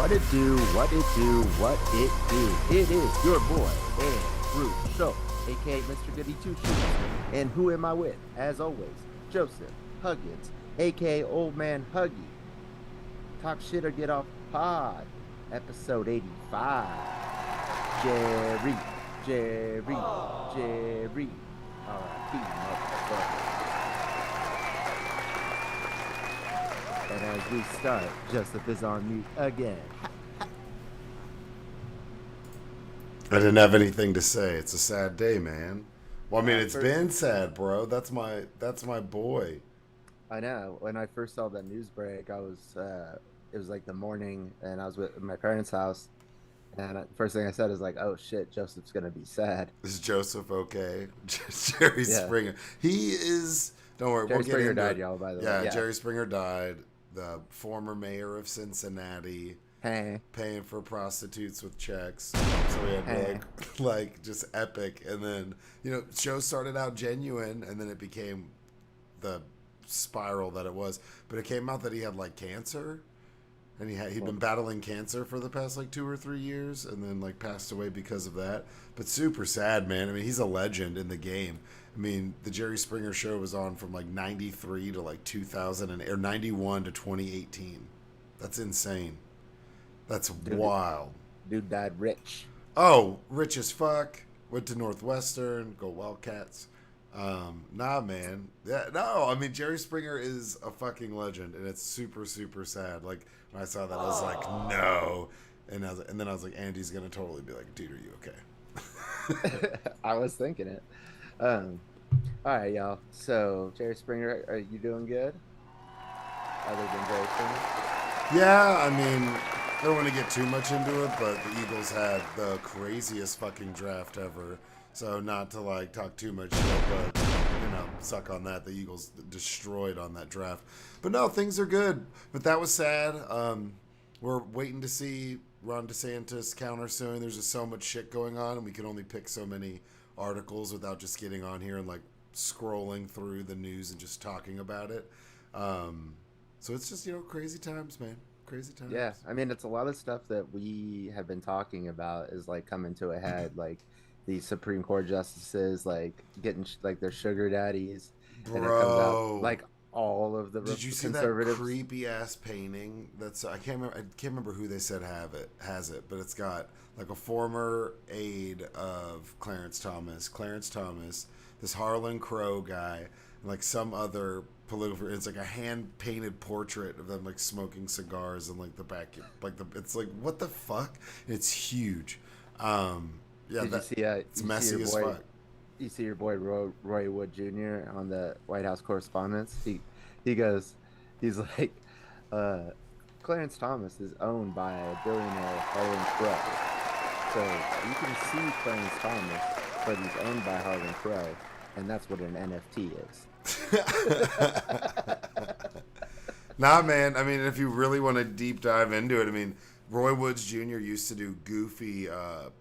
What it do, what it do, what it do. It is your boy and Bruce Show, aka Mr. Goody Two Shoes. And who am I with? As always, Joseph Huggins, aka Old Man Huggie. Talk shit or get off pod. Episode 85. Jerry. R.I.P. motherfucker. And as we start, Joseph is on mute again. I didn't have anything to say. It's a sad day, man. Well, I mean, it's been sad, bro. That's my boy. I know. When I first saw that news break, I was it was like the morning, and I was at my parents' house, and the first thing I said is like, "Oh shit, Joseph's gonna be sad." Is Joseph okay? Jerry Springer. He is. Don't worry. Jerry we'll Springer get into died, it. y'all. By the Yeah, way, Jerry Springer died. The former mayor of Cincinnati. Hey. Paying for prostitutes with checks. So we had like just epic. And then, show started out genuine, and then it became the spiral that it was. But it came out that he had like cancer, and he'd been battling cancer for the past like 2 or 3 years, and then like passed away because of that. But super sad, man. I mean, he's a legend in the game. I mean, the Jerry Springer Show was on from like 93 to like 2000 or 91 to 2018. That's insane. That's wild. Dude died rich. Oh, rich as fuck. Went to Northwestern. Go Wildcats. Nah, man. Yeah, no, I mean, Jerry Springer is a fucking legend, and it's super, super sad. Like, when I saw that, I was like, no. And then I was like, Andy's going to totally be like, dude, are you okay? I was thinking it. All right, y'all. So, Jerry Springer, are you doing good? Other than Jerry Springer? Yeah, I mean, I don't want to get too much into it, but the Eagles had the craziest fucking draft ever. So not to like talk too much shit, but suck on that. The Eagles destroyed on that draft. But no, things are good. But that was sad. We're waiting to see Ron DeSantis countersuing. There's just so much shit going on, and we can only pick so many articles without just getting on here and like scrolling through the news and just talking about it. So it's just crazy times, man. Crazy times. Yeah, I mean, it's a lot of stuff that we have been talking about is like coming to a head. Like the Supreme Court justices, like getting like their sugar daddies, bro. And it comes out like all of the Did you see that creepy ass painting? I can't remember who they said has it, but it's got like a former aide of Clarence Thomas, this Harlan Crow guy, and like some other political. It's like a hand painted portrait of them like smoking cigars in like the back, it's like what the fuck? It's huge. Yeah, Did you see, it's messy as fuck. You see your boy Roy Wood Jr. on the White House Correspondence. He goes, he's like, Clarence Thomas is owned by a billionaire Harlan Crow. So you can see Clarence Thomas, but he's owned by Harlan Crow, and that's what an NFT is. Nah, man. I mean, if you really want to deep dive into it, I mean, Roy Woods Jr. used to do goofy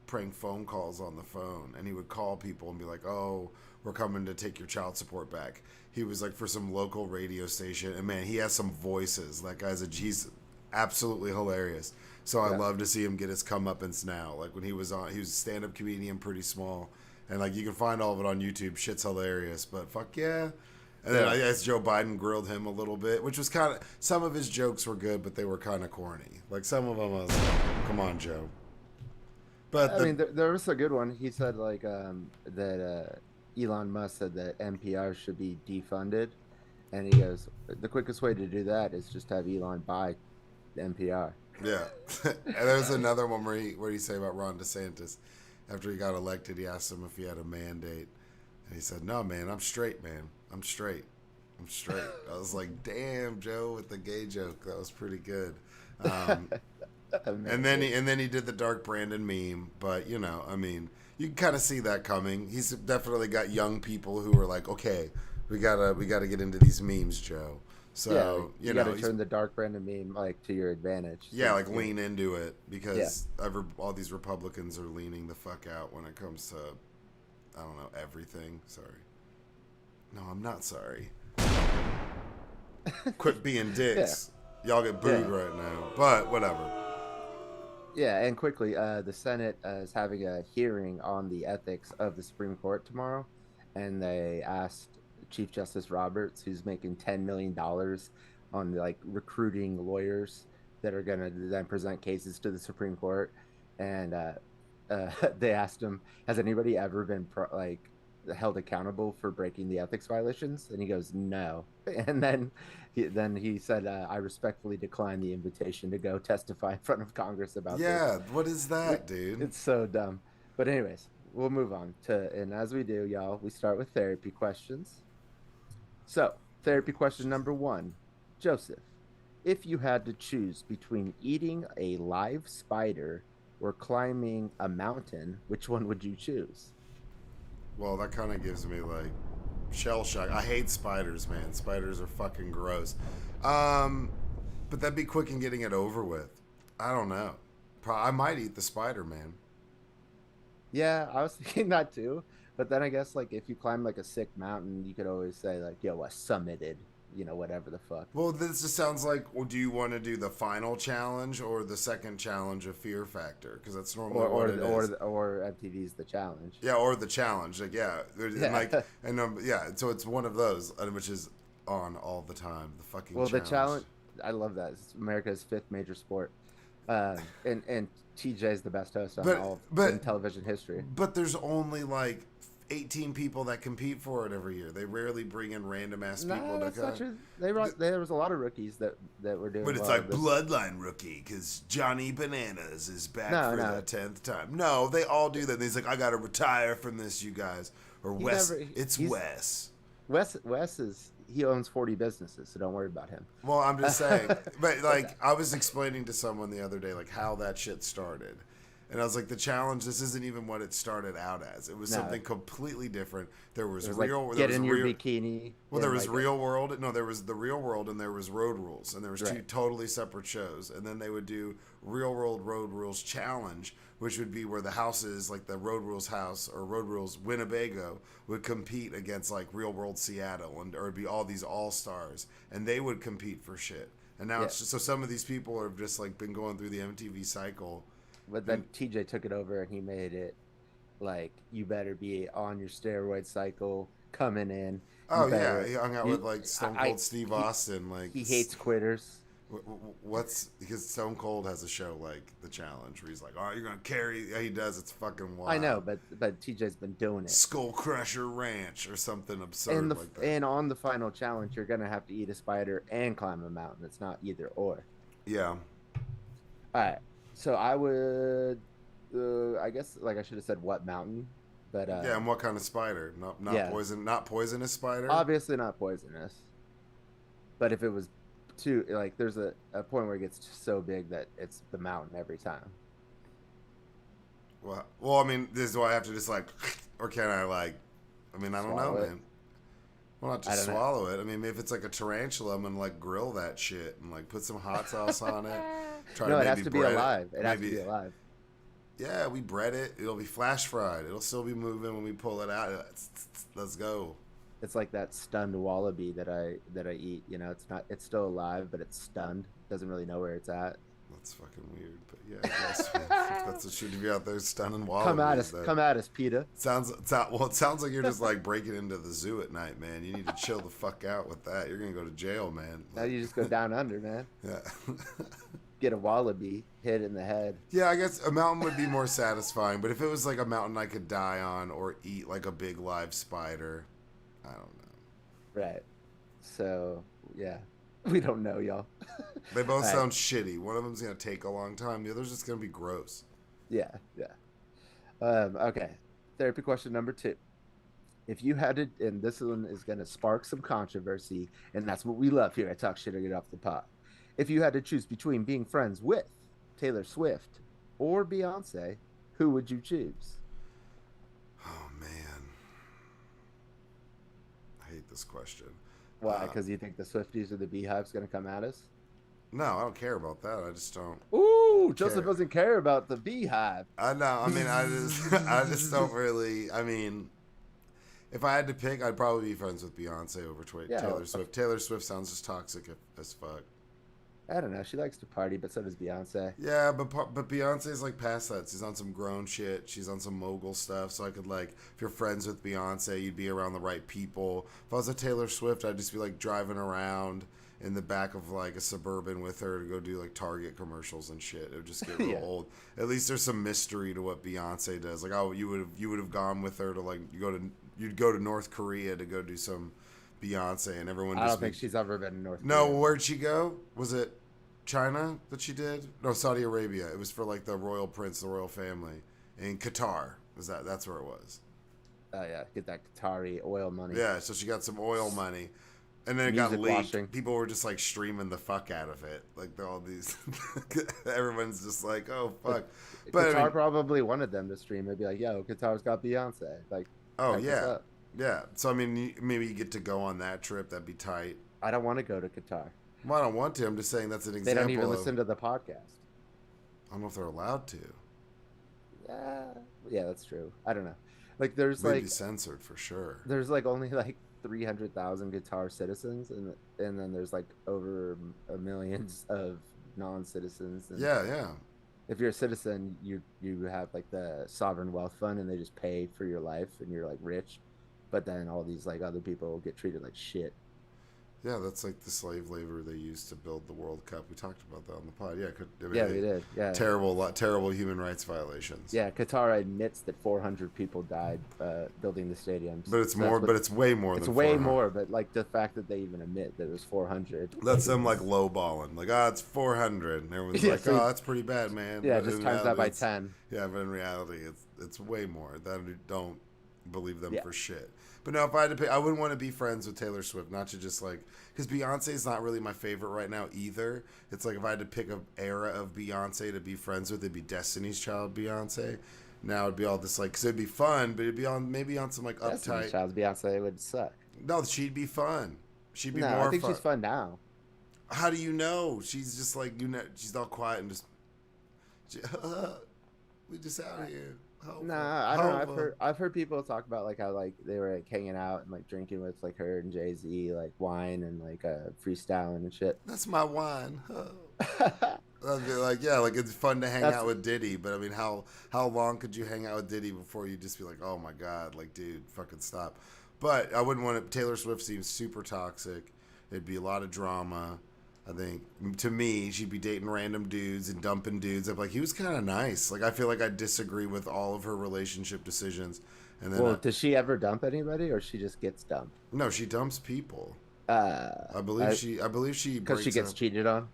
prank phone calls on the phone, and he would call people and be like, "Oh, we're coming to take your child support back." He was like for some local radio station, and man, he has some voices. That he's absolutely hilarious. So I love to see him get his comeuppance now. Like when he was a stand-up comedian, pretty small, and like you can find all of it on YouTube. Shit's hilarious, but fuck yeah. And then I guess Joe Biden grilled him a little bit, which was kind of, some of his jokes were good, but they were kind of corny. Like some of them I was like, come on, Joe. But I mean, there was a good one. He said like that Elon Musk said that NPR should be defunded, and he goes, the quickest way to do that is just have Elon buy NPR. Yeah. And there's another one where he said about Ron DeSantis. After he got elected, he asked him if he had a mandate. And he said, "No, man, I'm straight, man. I'm straight. I was like, damn, Joe, with the gay joke. That was pretty good. And then he did the Dark Brandon meme. But, I mean, you can kind of see that coming. He's definitely got young people who are like, okay, we gotta get into these memes, Joe. So, you gotta turn the Dark Brandon meme like to your advantage. Yeah, like lean into it because all these Republicans are leaning the fuck out when it comes to, I don't know, everything. Sorry. No, I'm not sorry. Quit being dicks. Y'all get booed right now. But whatever. Yeah, and quickly, the Senate is having a hearing on the ethics of the Supreme Court tomorrow, and they asked Chief Justice Roberts, who's making $10 million on like recruiting lawyers that are going to then present cases to the Supreme Court, and they asked him, "Has anybody ever been held accountable for breaking the ethics violations?" And he goes, "No." And then he said, "I respectfully decline the invitation to go testify in front of Congress about this." Yeah, what is that, dude? It's so dumb. But anyways, we'll move on and as we do, y'all, we start with therapy questions. So, therapy question number one, Joseph, if you had to choose between eating a live spider or climbing a mountain, which one would you choose? Well, that kind of gives me like shell shock. I hate spiders, man. Spiders are fucking gross. Um, but that'd be quick in getting it over with. I don't know. I might eat the spider, man. Yeah, I was thinking that too. But then I guess like if you climb like a sick mountain, you could always say like, yo, I summited, whatever the fuck. Well, this just sounds like, well, do you want to do the final challenge or the second challenge of Fear Factor? Because that's normally what it is. Or MTV's The Challenge. Yeah, or the challenge. Like, yeah, and Yeah. like, and yeah. So it's one of those, which is on all the time. The fucking Well, the challenge. challenge, I love that. It's America's fifth major sport. And TJ's the best host on all in television history. But there's only like 18 people that compete for it every year. They rarely bring in random ass people to come. There was a lot of rookies that were doing. But it's like bloodline rookie because Johnny Bananas is back for the 10th time. No, they all do that. And he's like, I gotta retire from this, you guys. Or Wes. It's Wes. Wes he owns 40 businesses, so don't worry about him. Well, I'm just saying. But like, I was explaining to someone the other day like how that shit started. And I was like, the challenge, this isn't even what it started out as. It was something completely different. There was real... Like, get in your bikini. Well, there was real world. No, there was the real world and there was road rules. And there was two totally separate shows. And then they would do real world road rules challenge, which would be where the houses, like the road rules house or road rules Winnebago, would compete against like real world Seattle. Or it'd be all these all-stars. And they would compete for shit. And now it's just... So some of these people have just like been going through the MTV cycle. But then TJ took it over and he made it like you better be on your steroid cycle coming in. Oh yeah, he hung out with like Stone Cold Steve Austin. Like he hates quitters. What's because Stone Cold has a show like The Challenge where he's like, "Oh, you're gonna carry." Yeah, he does. It's fucking wild. I know, but TJ's been doing it. Skull Crusher Ranch or something absurd like that. And on the final challenge, you're gonna have to eat a spider and climb a mountain. It's not either or. Yeah. All right. So I would, I guess, like I should have said what mountain, but yeah, and what kind of spider? Not poisonous spider. Obviously not poisonous. But if it was too, like, there's a point where it gets so big that it's the mountain every time. Well, I mean, do I have to just like, or can I like? I mean, I don't know, man. Well, not just swallow it. I mean, if it's like a tarantula, I'm gonna like grill that shit and like put some hot sauce on it. It has to be alive. It has to be alive. Yeah, we bread it. It'll be flash fried. It'll still be moving when we pull it out. Let's go. It's like that stunned wallaby that I eat. It's still alive, but it's stunned. Doesn't really know where it's at. That's fucking weird, but yeah, I guess that's what should be out there stunning wallabies. Come at us, PETA. It sounds like you're just like breaking into the zoo at night, man. You need to chill the fuck out with that. You're gonna go to jail, man. Now you just go down under, man. Yeah. Get a wallaby, hit in the head. Yeah, I guess a mountain would be more satisfying, but if it was like a mountain I could die on or eat like a big live spider, I don't know. Right. So, yeah. We don't know, y'all. They both sound shitty. One of them's going to take a long time. The other's just going to be gross. Yeah. Okay. Therapy question number 2. If you had to, and this one is going to spark some controversy, and that's what we love here at Talk Shit or Get Off the Pot. If you had to choose between being friends with Taylor Swift or Beyonce, who would you choose? Oh, man. I hate this question. Why? Because you think the Swifties or the Beehive's going to come at us? No, I don't care about that. I just don't. Ooh, Joseph doesn't care about the Beehive. I know. I mean, I just don't really. I mean, if I had to pick, I'd probably be friends with Beyonce over Taylor Swift. Taylor Swift sounds just toxic as fuck. I don't know. She likes to party, but so does Beyonce. Yeah, but Beyonce's like past that. She's on some grown shit. She's on some mogul stuff. So I could like, if you're friends with Beyonce, you'd be around the right people. If I was a Taylor Swift, I'd just be like driving around in the back of like a Suburban with her to go do like Target commercials and shit. It would just get real Yeah. old. At least there's some mystery to what Beyonce does. Like, oh, you would have gone with her to like you'd go to North Korea to go do some Beyonce, and everyone I just don't think she's ever been in North no. Korea. Where'd she go? Was it China that she did? No, Saudi Arabia. It was for like the royal prince, the royal family, in Qatar. Was that's where it was? Oh yeah, get that Qatari oil money. Yeah. So she got some oil money, and then it got Music leaked. washing. People were just like streaming the fuck out of it. Like all these, everyone's just like, oh fuck. But Qatar I mean, probably wanted them to stream. It'd be like, yo, Qatar's got Beyonce. Like, oh check this yeah, out. yeah. So I mean, maybe you get to go on that trip. That'd be tight. I don't want to go to Qatar. Well, I don't want to. I'm just saying that's an They example. don't even of, listen to the podcast. I don't know if they're allowed to. Yeah, that's true. I don't know. Like, there's They'd like be censored for sure. there's like only like 300,000 Qatar citizens, and then there's like over a millions of non-citizens. And Yeah, yeah. if you're a citizen, you have like the sovereign wealth fund, and they just pay for your life, and you're like rich. But then all these like other people get treated like shit. Yeah, that's like the slave labor they used to build the World Cup. We talked about that on the pod. Yeah, I mean, Yeah, we did. Yeah. terrible human rights violations. Yeah, Qatar admits that 400 people died building the stadiums. But it's So more. But it's way more. it's than way 400. more. But like the fact that they even admit that it was 400. That's them like lowballing. Like, it's 400, and everyone's Yeah, like, so- oh, that's pretty bad, man. Yeah, But just in times that by reality, 10. Yeah, but in reality, it's way more. That don't believe them Yeah. for shit. But no, if I had to pick, I wouldn't want to be friends with Taylor Swift. Not to just like, because Beyonce's not really my favorite right now either. It's like if I had to pick an era of Beyonce to be friends with, it'd be Destiny's Child Beyonce. Now it'd be all this like, because it'd be fun, but it'd be on maybe on some like Destiny's uptight. Child's Beyonce would suck. No, she'd be fun. She'd be No, more I think fun. she's fun now. How do you know? She's just like she's all quiet and just. We just out here. Nah, I don't know. I've heard people talk about like how like they were like hanging out and like drinking with like her and Jay-Z, like wine and like freestyling and shit. That's my wine. I'd be like, yeah, like it's fun to hang out with Diddy, but I mean, how long could you hang out with Diddy before you just be like, oh my god, like dude, fucking stop. But I wouldn't want it. Taylor Swift seems super toxic. It'd be a lot of drama. I think to me, she'd be dating random dudes and dumping dudes. I'm like, he was kind of nice. Like, I feel like I disagree with all of her relationship decisions. And then, Well, does she ever dump anybody, or she just gets dumped? no, she dumps people. I believe she because she breaks gets up. cheated on.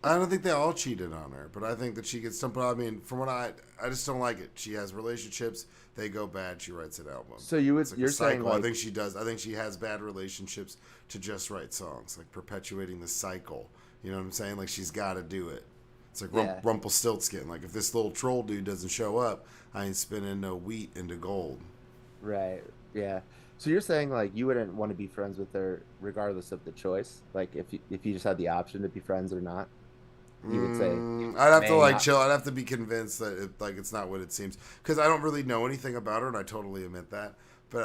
I don't think they all cheated on her, but I think that she gets dumped. I mean, from what I just don't like it. She has relationships, they go bad. She writes an album. So you would It's like a you're saying cycle. like I think she does. I think she has bad relationships to just write songs, like perpetuating the cycle. You know what I'm saying? Like she's got to do it. It's like Yeah. Rumpelstiltskin. Like if this little troll dude doesn't show up, I ain't spinning no wheat into gold. right, yeah. So you're saying like you wouldn't want to be friends with her regardless of the choice, like if you just had the option to be friends or not. You would say I'd have to may like not- chill. I'd have to be convinced that it's not what it seems because I don't really know anything about her, and I totally admit that. But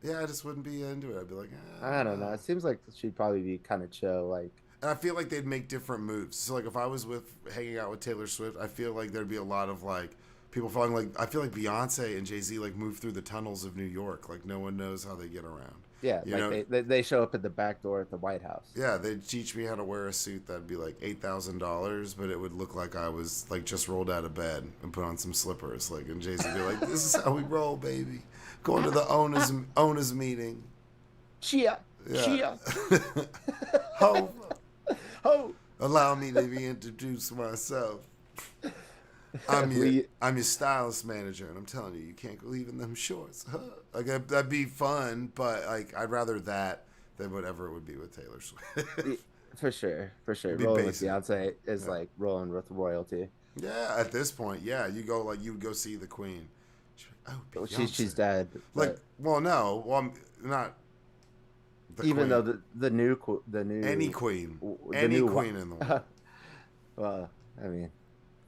yeah, I just wouldn't be into it. I'd be like, I don't know. It seems like she'd probably be kind of chill, like. And I feel like they'd make different moves. So like if I was hanging out with Taylor Swift, I feel like there'd be a lot of like people falling. Like I feel like Beyonce and Jay-Z like move through the tunnels of New York. Like no one knows how they get around. Yeah, You know? they show up at the back door at the White House. Yeah, they'd teach me how to wear a suit that'd be like $8,000, but it would look like I was like just rolled out of bed and put on some slippers. Like, and Jay-Z would be like, "This is how we roll, baby. Going to the owners meeting." Chia, Yeah. chia, Ho, ho. allow me to reintroduce myself. I'm your stylist manager, and I'm telling you, you can't go leaving them shorts. Huh? Like that'd be fun, but like I'd rather that than whatever it would be with Taylor Swift. For sure. Be Rolling basic. with Beyonce is like rolling with royalty. Yeah, at this point, yeah, you would go see the Queen. Oh, She's dead. Like, but well, no, well, I'm not. The even queen. though the new Any queen, the any new queen in the world. well, I mean,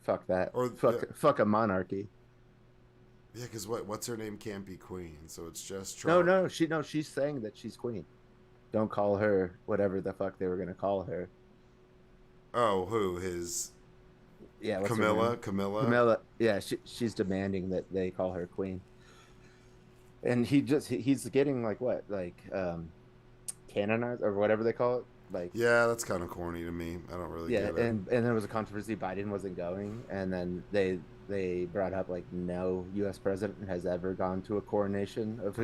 fuck that. Or- Fuck a monarchy. Yeah, because what's her name can't be queen, so it's just Trump. No, she's saying that she's queen. Don't call her whatever the fuck they were gonna call her. Oh, who? His Yeah, what's her Camilla? name? Camilla? Camilla. Yeah, she's demanding that they call her queen, and he's getting like what, like canonized or whatever they call it, like. Yeah, that's kind of corny to me. I don't really Yeah, get it. and there was a controversy. Biden wasn't going, and then they brought up like no U.S. president has ever gone to a coronation of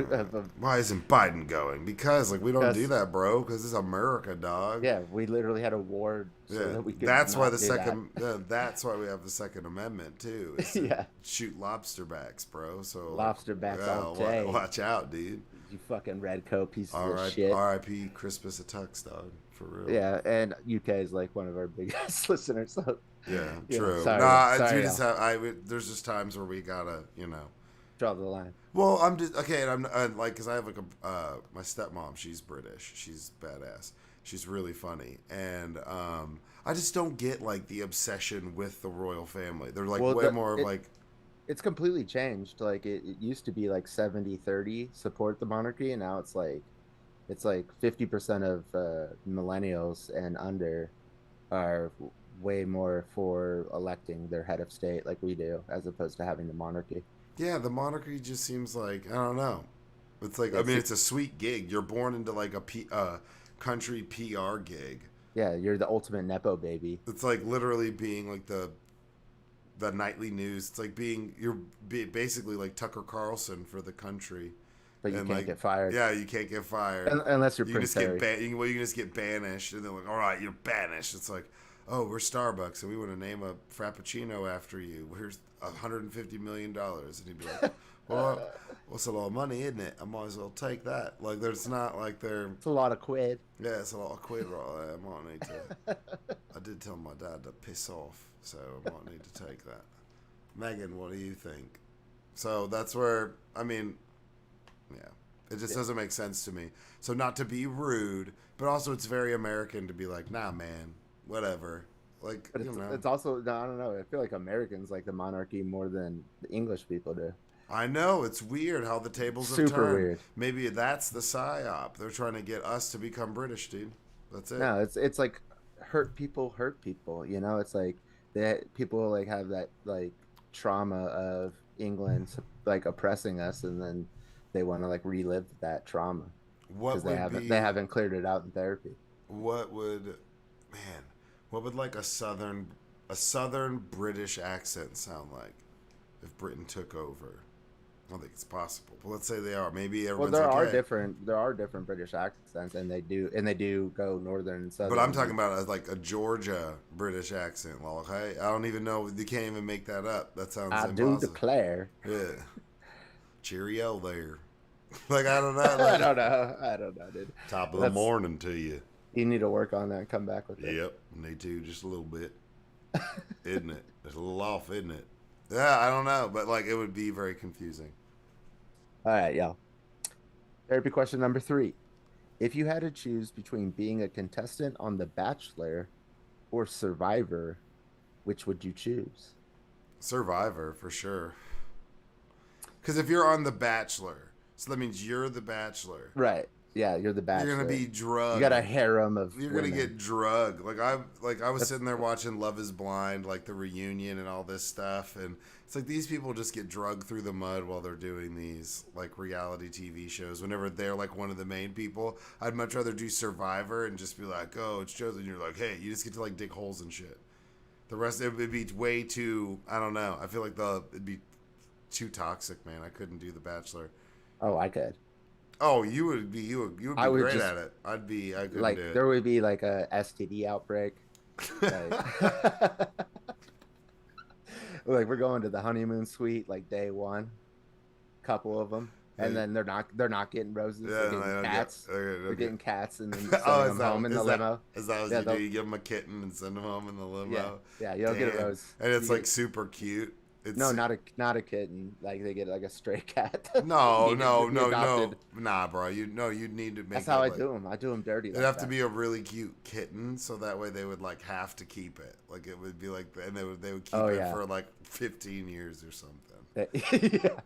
Why isn't Biden going? Because like we don't do because that, bro. Because it's America, dog. yeah, we literally had a war so Yeah, that we could that's why not the do that. second. That's why we have the Second Amendment too. Is to Yeah, shoot lobster backs, bro. So like, lobster backs yeah, all day. watch out, dude. You fucking red coat pieces All of right, shit. R.I.P. Crispus Attucks, dog. For real. Yeah, and UK is like one of our biggest listeners. So Yeah, you know, true. sorry, Nah, sorry, we just have, there's just times where we gotta, draw the line. Well, I'm just okay, and I'm like, cause I have like my stepmom. She's British. She's badass. She's really funny, and I just don't get like the obsession with the royal family. They're like Well, way more like. it's completely changed. Like it used to be like 70-30 support the monarchy, and now it's like 50% of millennials and under are way more for electing their head of state like we do, as opposed to having the monarchy. Yeah, the monarchy just seems like I don't know. It's like I mean, it's a sweet gig. You're born into like a country PR gig. Yeah, you're the ultimate nepo baby. It's like literally being like the nightly news. It's like you're basically like Tucker Carlson for the country. But you And can't like, get fired. yeah, you can't get fired Unless you're you Prince just Harry. well, you can just get banished, and they're like, all right, you're banished. It's like, oh, we're Starbucks, and we want to name a frappuccino after you. Here's $150 million, and he'd be like, well, what's a lot of money, isn't it? I might as well take that. Like, there's not like they're. It's a lot of quid. Yeah, it's a lot of quid right there. I might need to. I did tell my dad to piss off, so I might need to take that. Megan, what do you think? So that's where I mean, yeah. It just doesn't make sense to me. So not to be rude, but also it's very American to be like, nah, man, whatever. Like, But it's also, no, I don't know. I feel like Americans like the monarchy more than the English people do. I know it's weird how the tables have Super turned. weird. Maybe that's the psyop. They're trying to get us to become British, dude. That's it. No, it's like hurt people hurt people. You know, it's like people like have that like trauma of England like oppressing us, and then they want to like relive that trauma What because would they haven't cleared it out in therapy. What would like a southern British accent sound like if Britain took over? I don't think it's possible, but let's say they are. Maybe Well, everyone's there are different British accents, and they do go northern and southern. But I'm talking about like a Georgia British accent. Well, okay, I don't even know. You can't even make that up. That sounds I impossible. do declare. Yeah. Cheerio there. Like, I don't know. I Like, don't know, dude. top of the morning to you. You need to work on that and come back with it. Yep. Need to, just a little bit. Isn't it? It's a little off, isn't it? Yeah, I don't know. But, like, it would be very confusing. All right, y'all. Therapy question number 3. If you had to choose between being a contestant on The Bachelor or Survivor, which would you choose? Survivor, for sure. Because if you're on The Bachelor, so that means you're The Bachelor. Right. Yeah, you're the Bachelor. You're gonna be drugged. You got a harem of You're women. gonna get drugged. I was sitting there watching Love Is Blind, like the reunion and all this stuff, and it's like these people just get drugged through the mud while they're doing these like reality TV shows. Whenever they're like one of the main people, I'd much rather do Survivor and just be like, oh, it's chosen. And you're like, hey, you just get to like dig holes and shit. The rest it would be way too. I don't know. I feel like it'd be too toxic, man. I couldn't do The Bachelor. Oh, I could. Oh, you would be great just, at it. I couldn't like do it. there would be like a STD outbreak. Like, like we're going to the honeymoon suite like day 1, couple of them, and then they're not getting roses. Yeah, they're getting cats. They're getting cats and then sending them home in the limo. Is that what you do? You give them a kitten and send them home in the limo. Yeah, you don't get a rose. And it's like super cute. No, not a kitten. Like they get like a stray cat. No. Nah, bro. You need to make. That's how I do them. I do them dirty. It'd have to be a really cute kitten, so that way they would like have to keep it. Like it would be like, and they would keep it for like 15 years or something. Yeah.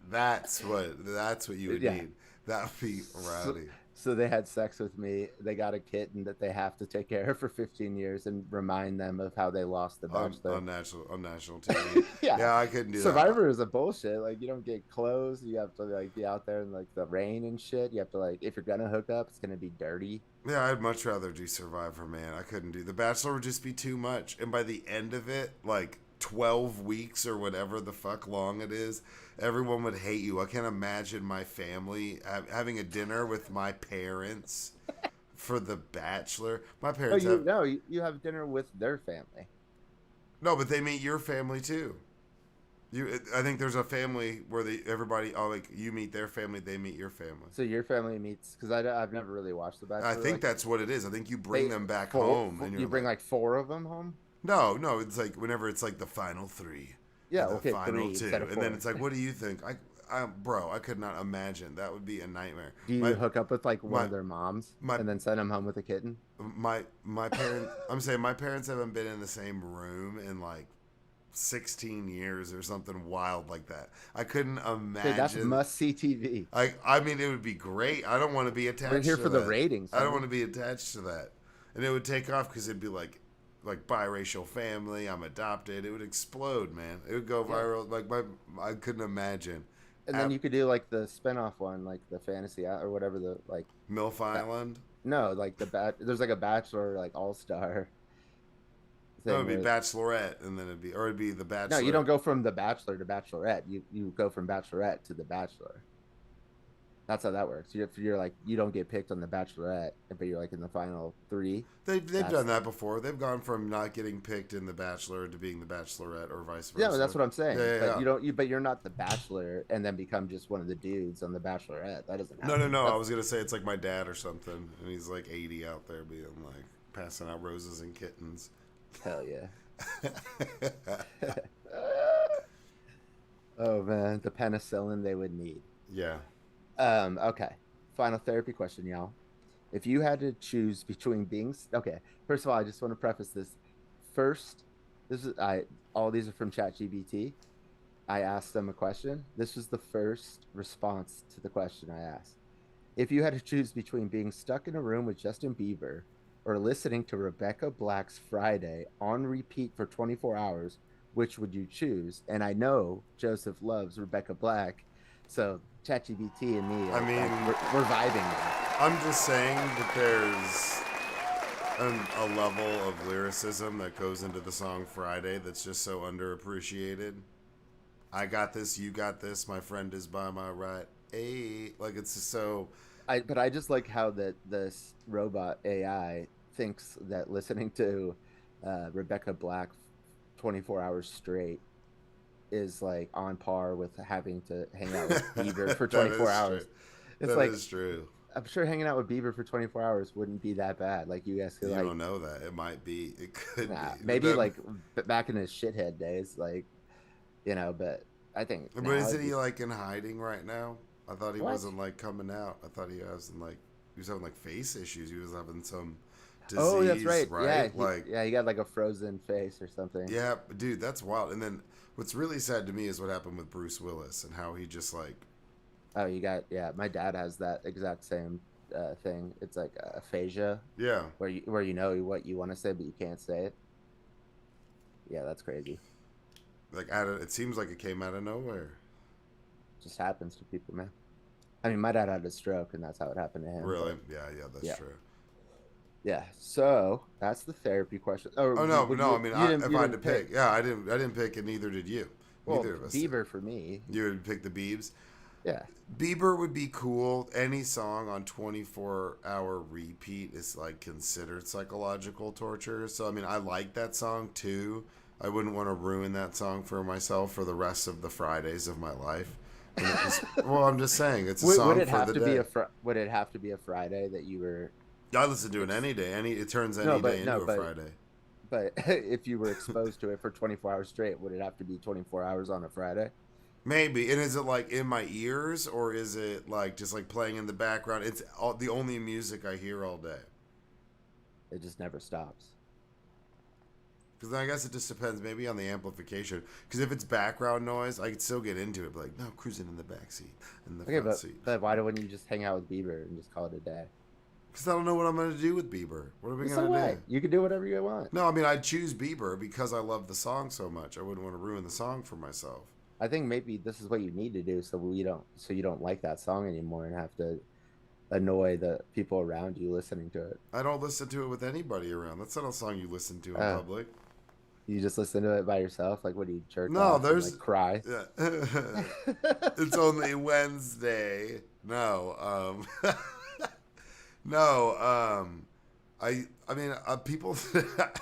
That's what you would need. That would be rowdy. So they had sex with me. They got a kitten that they have to take care of for 15 years and remind them of how they lost the Bachelor. On national TV. Yeah. Yeah, I couldn't do that. Survivor is a bullshit. Like you don't get clothes. You have to like be out there in like the rain and shit. You have to like if you're gonna hook up, it's gonna be dirty. Yeah, I'd much rather do Survivor, man. I couldn't do The Bachelor would just be too much. And by the end of it, like 12 weeks or whatever the fuck long it is, everyone would hate you. I can't imagine my family having a dinner with my parents for The Bachelor. My Oh, parents have you have dinner with their family. no, but they meet your family too. I think there's a family where everybody, oh, like you meet their family, they meet your family. So your family meets because I've never really watched The Bachelor. I think like, that's what it is. I think you bring them back home, and you bring like four of them home. No, it's like whenever it's like the final three, Yeah, the okay, final three two, instead of and four. then it's like, what do you think? Bro, I could not imagine. That would be a nightmare. Do you hook up with like one of their moms my- and then send them home with a kitten? My parents, I'm saying my parents haven't been in the same room in like 16 years or something wild like that. I couldn't imagine. Dude, that's must see TV. I mean, it would be great. I don't want to be attached. We're here to for that. the ratings. I don't want to be attached to that, and it would take off because it'd be like biracial family. I'm adopted. It would explode, man. It would go viral. I couldn't imagine. And then you could do like the spinoff one, like the fantasy or whatever the like MILF Island. No, like there's like a Bachelor like All Star. No, it'd be Bachelorette, and then it'd be the Bachelor. No, you don't go from the Bachelor to Bachelorette. You go from Bachelorette to the Bachelor. That's how that works. You're like you don't get picked on the Bachelorette, but you're like in the final three. They've done that before. They've gone from not getting picked in the Bachelor to being the Bachelorette, or vice versa. Yeah, that's what I'm saying. Yeah. But you're not the Bachelor, and then become just one of the dudes on the Bachelorette. That doesn't happen. No. I was gonna say it's like my dad or something, and he's like 80 out there being like passing out roses and kittens. Hell yeah. Oh man, the penicillin they would need. Yeah. Okay. Final therapy question, y'all. If you had to choose between being okay, first of all, I just want to preface this. First, all these are from ChatGPT. I asked them a question. This was the first response to the question I asked. If you had to choose between being stuck in a room with Justin Bieber or listening to Rebecca Black's Friday on repeat for 24 hours, which would you choose? And I know Joseph loves Rebecca Black, so ChatGPT and me, we're vibing now. I'm just saying that there's a level of lyricism that goes into the song Friday that's just so underappreciated. I got this, you got this, my friend is by my right. Hey, like it's just so... But I just like how this robot AI thinks that listening to Rebecca Black 24 hours straight is like on par with having to hang out with Bieber for 24 hours. It's that is true. I'm sure hanging out with Bieber for 24 hours wouldn't be that bad. Like you guys could you don't know that. It might be. It could be. Maybe like back in his shithead days, like, but I think. But isn't he like in hiding right now? I thought he wasn't like coming out. I thought he was having like face issues. He was having some disease. Oh, that's right. Yeah, he got like a frozen face or something. Yeah, dude, that's wild. And then what's really sad to me is what happened with Bruce Willis and how he just like. Oh, my dad has that exact same thing. It's like aphasia. Yeah. Where you know what you want to say but you can't say it. Yeah, that's crazy. Like it seems like it came out of nowhere. Just happens to people, man. I mean, my dad had a stroke, and that's how it happened to him. Really? Yeah, that's true. Yeah. So that's the therapy question. No. I mean, if I had to pick, I didn't pick, and neither did you. Neither of us. Bieber for me. You would pick the Biebs. Yeah. Bieber would be cool. Any song on 24-hour repeat is like considered psychological torture. So I mean, I like that song too. I wouldn't want to ruin that song for myself for the rest of the Fridays of my life. Well, I'm just saying it's a song would it for have the to day. Would it have to be a Friday that you were? I listen to it any day. It turns any day into a Friday. But if you were exposed to it for 24 hours straight, would it have to be 24 hours on a Friday? Maybe. And is it like in my ears, or is it like just like playing in the background? It's the only music I hear all day. It just never stops. Because I guess it just depends maybe on the amplification. Because if it's background noise, I could still get into it. But like, no, cruising in the backseat, in the Okay, front seat. but why don't you just hang out with Bieber and just call it a day? Because I don't know what I'm going to do with Bieber. What are we So going to what? do? You can do whatever you want. No, I mean, I'd choose Bieber because I love the song so much. I wouldn't want to ruin the song for myself. I think maybe this is what you need to do so you don't like that song anymore and have to annoy the people around you listening to it. I don't listen to it with anybody around. That's not a song you listen to in public. You just listen to it by yourself? Like, what do you jerk No, off there's and, like, cry? Yeah. It's only Wednesday. No, no. I mean, people.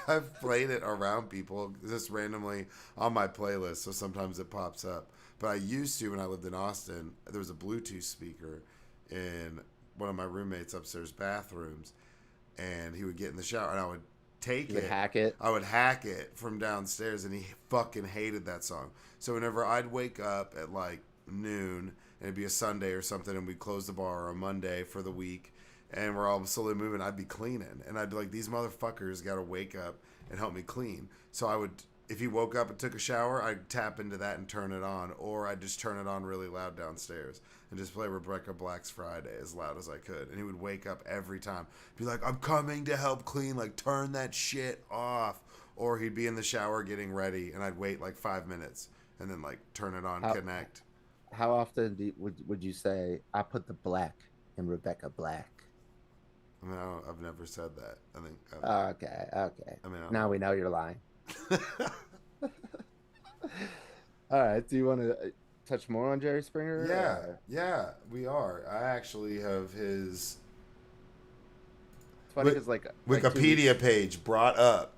I've played it around people just randomly on my playlist, so sometimes it pops up. But I used to when I lived in Austin. There was a Bluetooth speaker in one of my roommates' upstairs bathrooms, and he would get in the shower, and I would take it, hack it. I would hack it from downstairs, and he fucking hated that song. So whenever I'd wake up at like noon, and it'd be a Sunday or something, and we'd close the bar on Monday for the week, and we're all slowly moving, I'd be cleaning, and I'd be like, these motherfuckers got to wake up and help me clean. So I would, if he woke up and took a shower, I'd tap into that and turn it on, or I'd just turn it on really loud downstairs and just play Rebecca Black's Friday as loud as I could. And he would wake up every time, be like, I'm coming to help clean, like, turn that shit off. Or he'd be in the shower getting ready, and I'd wait like 5 minutes and then like turn it on, connect. How often would you say, I put the black in Rebecca Black? No, I've never said that. I think. Okay. I mean, now we know you're lying. All right. Do you want to touch more on Jerry Springer? Yeah, we are. I actually have his It's funny because like Wikipedia page brought up.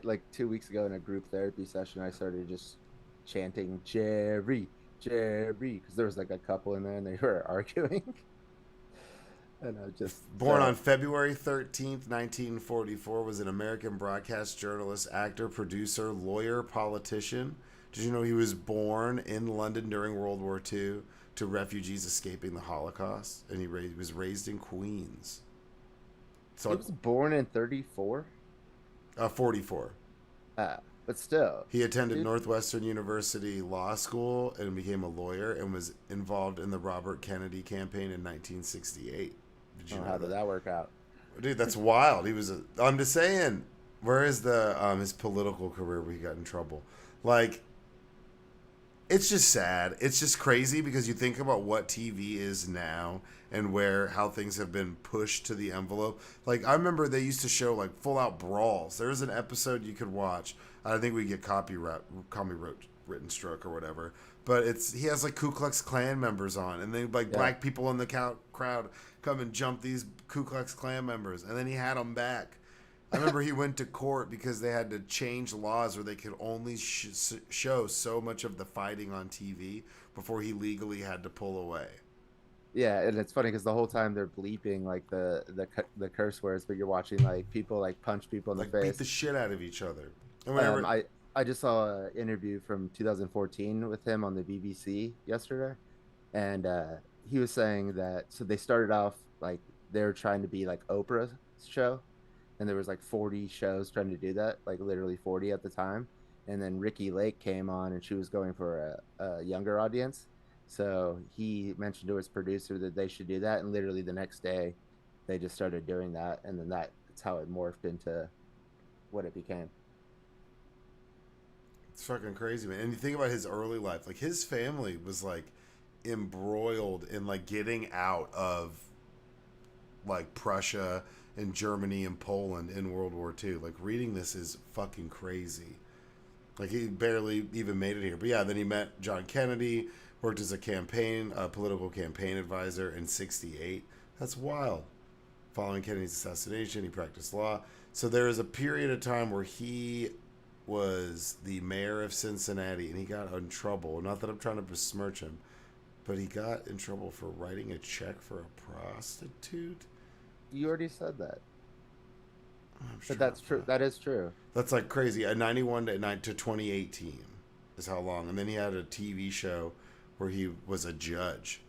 Like 2 weeks ago in a group therapy session, I started just chanting Jerry, because there was like a couple in there and they were arguing. And I just Born on February 13th, 1944, was an American broadcast journalist, actor, producer, lawyer, politician. Did you know he was born in London during World War II to refugees escaping the Holocaust? And he was raised in Queens. So he was born in 34? 44. But still. He attended Northwestern University Law School and became a lawyer and was involved in the Robert Kennedy campaign in 1968. Did you know how did that work out? Dude, that's wild. I'm just saying, where is his political career where he got in trouble? Like, it's just sad. It's just crazy because you think about what TV is now and how things have been pushed to the envelope. Like, I remember they used to show like full out brawls. There was an episode you could watch. I think we get copyright written stroke or whatever. But he has like Ku Klux Klan members on, and then like black people in the crowd come and jump these Ku Klux Klan members, and then he had them back. I remember he went to court because they had to change laws where they could only show so much of the fighting on TV before he legally had to pull away. Yeah, and it's funny because the whole time they're bleeping like the curse words, but you're watching like people like punch people in the face, beat the shit out of each other. And whenever I just saw an interview from 2014 with him on the BBC yesterday, and he was saying that so they started off like they were trying to be like Oprah's show, and there was like 40 shows trying to do that, like literally 40 at the time, and then Ricky Lake came on and she was going for a younger audience, so he mentioned to his producer that they should do that, and literally the next day they just started doing that, and then that's how it morphed into what it became. It's fucking crazy, man. And you think about his early life, like his family was like embroiled in like getting out of like Prussia and Germany and Poland in World War II. Like reading this is fucking crazy. Like he barely even made it here. But yeah, then he met John Kennedy, worked as a political campaign advisor in '68. That's wild. Following Kennedy's assassination, he practiced law. So there was a period of time where he was the mayor of Cincinnati, and he got in trouble. Not that I'm trying to besmirch him, but he got in trouble for writing a check for a prostitute. You already said that. But that's true. That is true. That's like crazy. 91 to 2018 is how long. And then he had a TV show where he was a judge.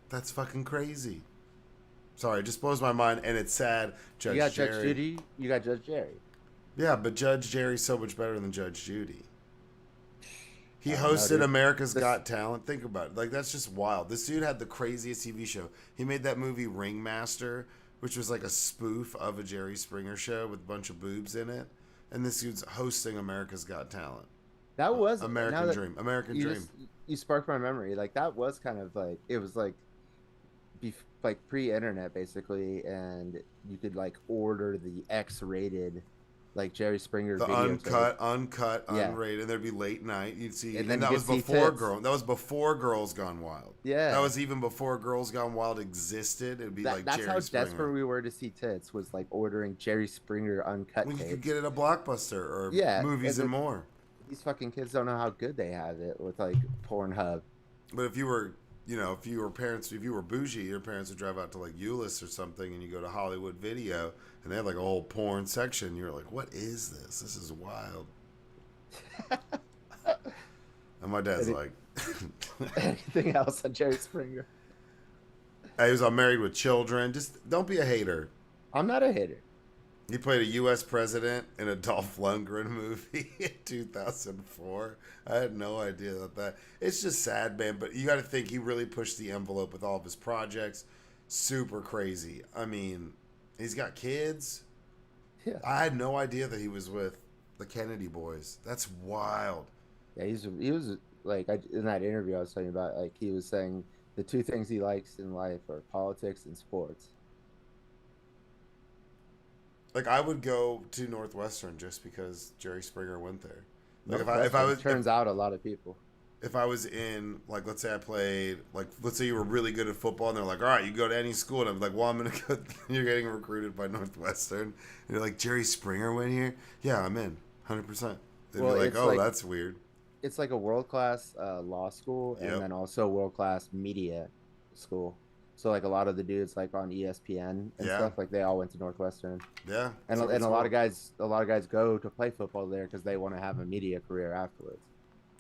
That's fucking crazy. Sorry, it just blows my mind, and it's sad. You got Judge Judy. You got Judge Jerry. Yeah, but Judge Jerry's so much better than Judge Judy. He I don't know, hosted dude. America's This Got Talent. Think about it. Like, that's just wild. This dude had the craziest TV show. He made that movie Ringmaster, which was like a spoof of a Jerry Springer show with a bunch of boobs in it. And this dude's hosting America's Got Talent. that was now American that Dream. American you Dream. just you sparked my memory. Like that was kind of like it was like like pre-internet basically, and you could like order the X-rated like Jerry Springer The videotape. uncut, Yeah, unrated. There'd be late night. You'd see, and and then you that could was see before tits. Girl. That was before Girls Gone Wild. That Yeah, was even before Girls Gone Wild existed. It'd be like that's how Jerry Springer. desperate we were to see tits was like ordering Jerry Springer uncut When you could tapes. get it at Blockbuster or Yeah, Movies and More. these fucking kids don't know how good they have it with like Pornhub. But if you were, if you were bougie, your parents would drive out to like Euless or something, and you go to Hollywood Video, and they have like a whole porn section. You're like, what is this? This is wild. And my dad's Any- like, Anything else on Jerry Springer? he was on Married with Children. Just don't be a hater. I'm not a hater. He played a U.S. president in a Dolph Lundgren movie in 2004. I had no idea that. It's just sad, man. But you got to think he really pushed the envelope with all of his projects. Super crazy. I mean, he's got kids. Yeah, I had no idea that he was with the Kennedy boys. That's wild. yeah. He was like in that interview I was talking about. Like he was saying the two things he likes in life are politics and sports. Like I would go to Northwestern just because Jerry Springer went there. Like Northwestern turns out a lot of people. if I was in, like, let's say I played, like, let's say you were really good at football, and they're like, all right, you go to any school, and I'm like, well, I'm gonna go. You're getting recruited by Northwestern, and you're like, Jerry Springer went here. Yeah, I'm in, 100%. They'd Well, be like, it's oh, like that's weird. it's like a world class law school, and Yep. then also world class media school. So like a lot of the dudes like on ESPN and Yeah. stuff, like they all went to Northwestern, Yeah. and it's and cool. a lot of guys go to play football there because they want to have a media career afterwards.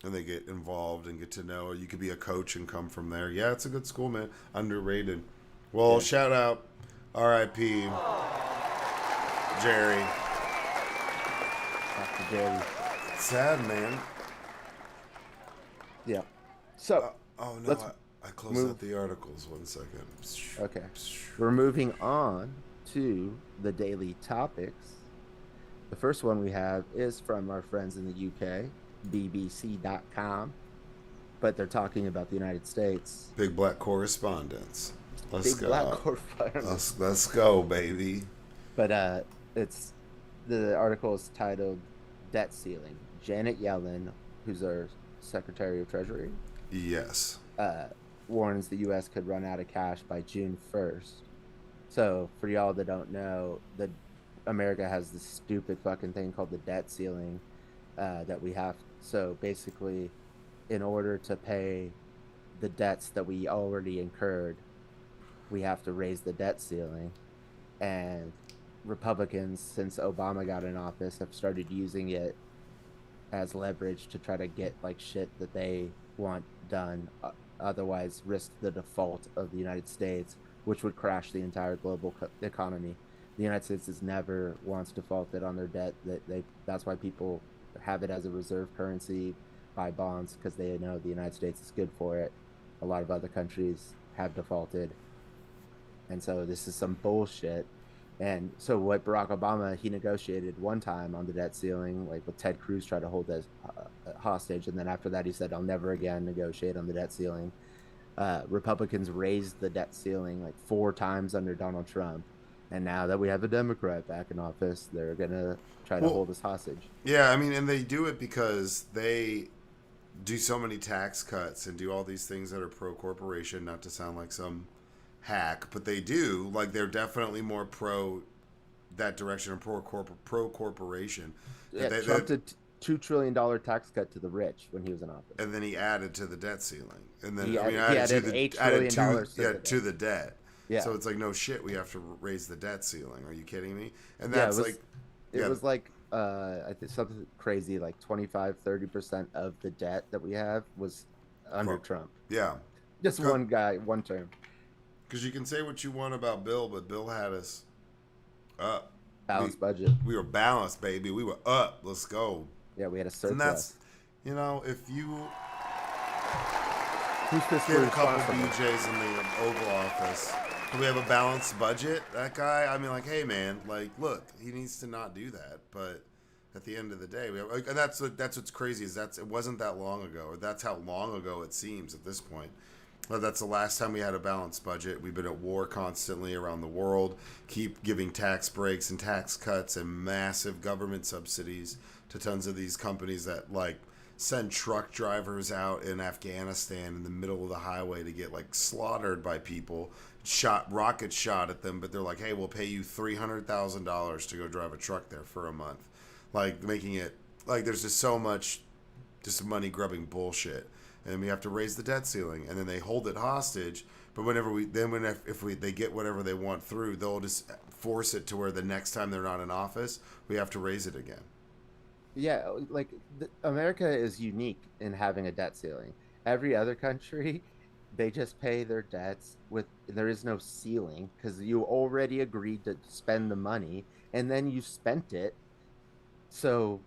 And they get involved and get to know. You could be a coach and come from there. Yeah, it's a good school, man. Underrated. Well, Yeah. shout out, R.I.P. Jerry. After Jerry, Sad, man. yeah. So Oh no, let's I closed move. out the articles. 1 second. Okay, we're moving on to the daily topics. The first one we have is from our friends in the UK, BBC.com, but they're talking about the United States. Big black correspondence. Let's Big go. black correspondent. Let's go, baby. But it's the article is titled "Debt Ceiling." Janet Yellen, who's our Secretary of Treasury, Yes. warns the U.S. could run out of cash by June 1st. So, for y'all that don't know, America has this stupid fucking thing called the debt ceiling that we have. So, basically, in order to pay the debts that we already incurred, we have to raise the debt ceiling. And Republicans, since Obama got in office, have started using it as leverage to try to get like shit that they want done, otherwise risk the default of the United States, which would crash the entire global economy. The United States has never once defaulted on their debt. That's why people have it as a reserve currency, buy bonds, because they know the United States is good for it. A lot of other countries have defaulted, and so this is some bullshit. And so what Barack Obama, he negotiated one time on the debt ceiling, like with Ted Cruz tried to hold as hostage. And then after that, he said, I'll never again negotiate on the debt ceiling. Republicans raised the debt ceiling like 4 times under Donald Trump. And now that we have a Democrat back in office, they're going to try to hold us hostage. Yeah, I mean, and they do it because they do so many tax cuts and do all these things that are pro corporation, not to sound like some hack, but they do. Like, they're definitely more pro that direction, or pro corporation. Yeah, They- Trump did $2 trillion tax cut to the rich when he was in office. and then he added to the debt ceiling, and then He I mean, added to the $8 added trillion to the debt. Yeah. So it's like, no shit, we have to raise the debt ceiling. Are you kidding me? And Yeah, that's it was like I think something crazy, like 25-30% of the debt that we have was under Trump. yeah, Just one guy, one term. because you can say what you want about Bill, but Bill had us up. Balanced We budget. we were balanced, baby. We were up. Let's go. Yeah, we had a And that's, surplus. if you Who's fiscally get a couple responsible? BJs in the Oval Office, do we have a balanced budget? That guy, I mean, like, hey, man, like, look, he needs to not do that. But at the end of the day, and that's what's crazy is it wasn't that long ago, or that's how long ago it seems at this point. Well, that's the last time we had a balanced budget. We've been at war constantly around the world, keep giving tax breaks and tax cuts and massive government subsidies to tons of these companies that like send truck drivers out in Afghanistan in the middle of the highway to get like slaughtered by people, rockets shot at them, but they're like, hey, we'll pay you $300,000 to go drive a truck there for a month, like making it like there's just so much just money grubbing bullshit, and we have to raise the debt ceiling, and then they hold it hostage. But if they get whatever they want through, they'll just force it to where the next time they're not in office, we have to raise it again. Yeah, like America is unique in having a debt ceiling. Every other country, they just pay their debts with there is no ceiling because you already agreed to spend the money and then you spent it. So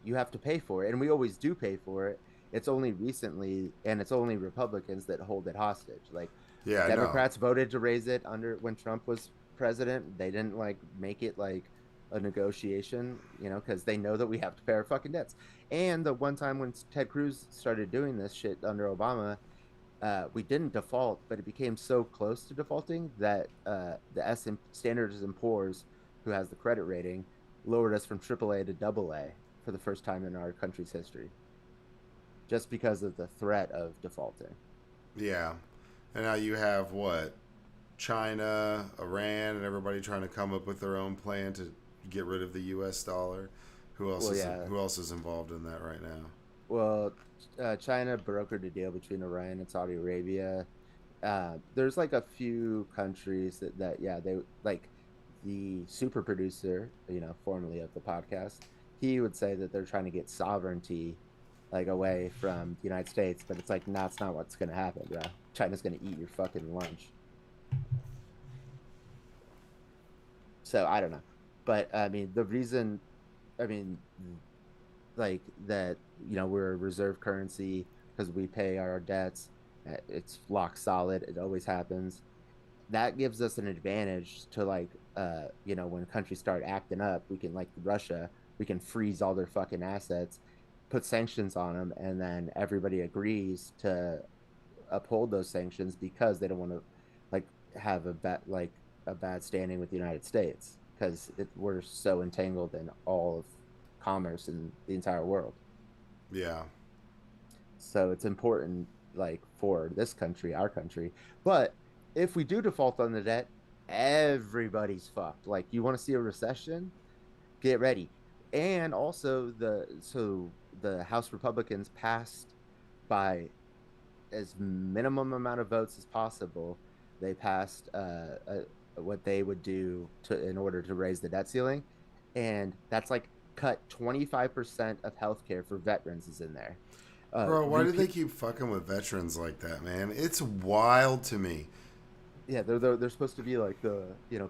you have to pay for it. And we always do pay for it. It's only recently and it's only Republicans that hold it hostage. Like Yeah, I know. Democrats voted to raise it under when Trump was president. They didn't like make it like a negotiation, because they know that we have to pay our fucking debts. And the one time when Ted Cruz started doing this shit under Obama, we didn't default, but it became so close to defaulting that the Standards and Poor's, who has the credit rating, lowered us from AAA to AA for the first time in our country's history, just because of the threat of defaulting. Yeah, and now you have what, China, Iran, and everybody trying to come up with their own plan to get rid of the U.S. dollar. Well, yeah. Who else is involved in that right now? Well, China brokered a deal between Iran and Saudi Arabia. There's like a few countries that yeah, they like the super producer, formerly of the podcast. He would say that they're trying to get sovereignty like away from the United States, but it's like, that's not what's gonna happen, bro. China's gonna eat your fucking lunch. So I don't know, but I mean, the reason, I mean, like that, we're a reserve currency because we pay our debts. It's lock solid. It always happens. That gives us an advantage to like, when countries start acting up, we can like Russia, we can freeze all their fucking assets, put sanctions on them, and then everybody agrees to uphold those sanctions because they don't want to like have a bad standing with the United States because we're so entangled in all of commerce in the entire world. Yeah, So it's important, like for this country, our country. But if we do default on the debt, everybody's fucked. Like you want to see a recession, get ready. And also the House Republicans passed by as minimum amount of votes as possible. They passed what they would do to in order to raise the debt ceiling, and that's like cut 25% of healthcare for veterans is in there. bro. Why do they Repeat, keep fucking with veterans like that, man? It's wild to me. yeah, they're supposed to be like the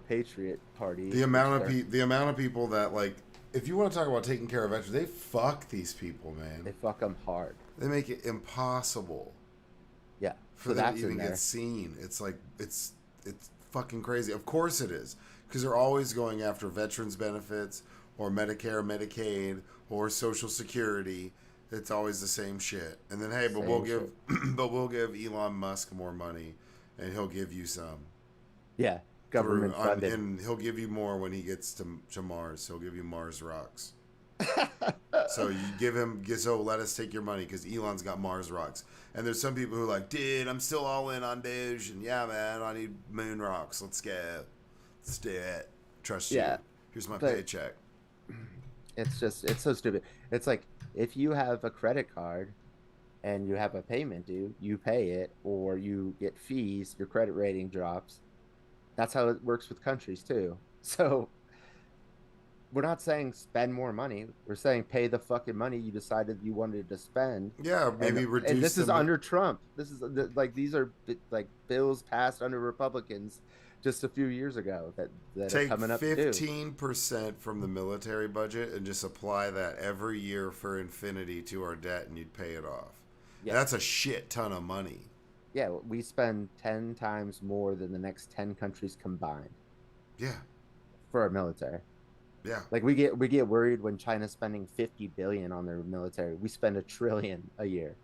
Patriot Party, The which amount of they're the amount of people that like, if you want to talk about taking care of veterans, they fuck these people, they man. fuck them hard. They make it impossible Yeah, for so them to that's in even get there. seen. It's like it's fucking crazy. Of course it is, because they're always going after veterans benefits or Medicare, Medicaid, or Social Security. It's always the same shit. And then hey, but we'll Same give shit. but we'll give Elon Musk more money, and he'll give you some Yeah, through government funded. and he'll give you more when he gets to Mars. He'll give you Mars rocks. So you give him, so let us take your money because Elon's got Mars rocks. And there's some people who are like, dude, I'm still all in on Doge, and yeah, man, I need moon rocks. Let's go. Let's do it. Trust you. Yeah, Here's my but paycheck. it's so stupid. It's like if you have a credit card and you have a payment due, you pay it or you get fees, your credit rating drops. That's how it works with countries too. So we're not saying spend more money. We're saying pay the fucking money you decided you wanted to spend. Yeah, And maybe and reduce this is them. under Trump. This is like these are like bills passed under Republicans just a few years ago that are Take coming up due. 15% from the military budget and just apply that every year for infinity to our debt, and you'd pay it off. And Yeah, that's a shit ton of money. yeah, we spend 10 times more than the next 10 countries combined Yeah, for our military. yeah. Like we get worried when China's spending 50 billion on their military. We spend a trillion a year.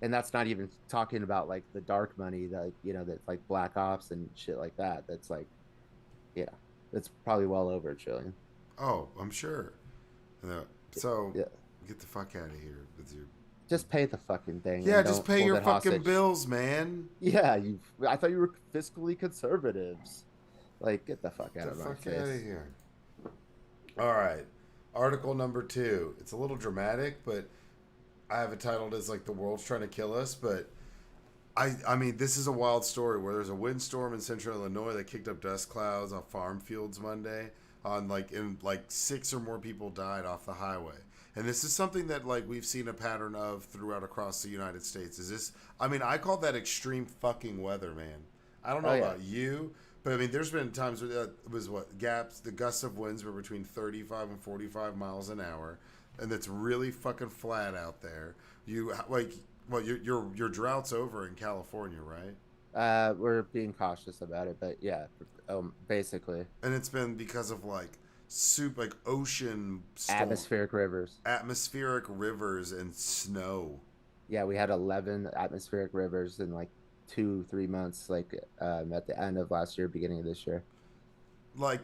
And that's not even talking about like the dark money that that's like black ops and shit like that. That's like, yeah, it's probably well over a trillion. Oh, I'm sure. So, Yeah, get the fuck out of here with your. just pay the fucking thing Yeah, and just don't pay hold your it fucking hostage. bills, man. Yeah, I thought you were fiscally conservatives. Like, get the fuck Get out the of my fuck out of face. here. All right. Article number 2. It's a little dramatic, but I have it titled as like the world's trying to kill us, but I mean, this is a wild story where there's a windstorm in central Illinois that kicked up dust clouds on farm fields Monday. In 6 or more people died off the highway. And this is something that like we've seen a pattern of throughout across the United States. Is this? I mean, I call that extreme fucking weather, man. I don't Oh know yeah. about you, but I mean, there's been times where it was what gaps. The gusts of winds were between 35 and 45 miles an hour, and it's really fucking flat out there. You like well, your drought's over in California, right? We're being cautious about it, but yeah, basically And it's been because of like ocean storm, atmospheric rivers. atmospheric rivers and snow. Yeah, we had 11 atmospheric rivers in like 2, 3 months, like at the end of last year, beginning of this year. Like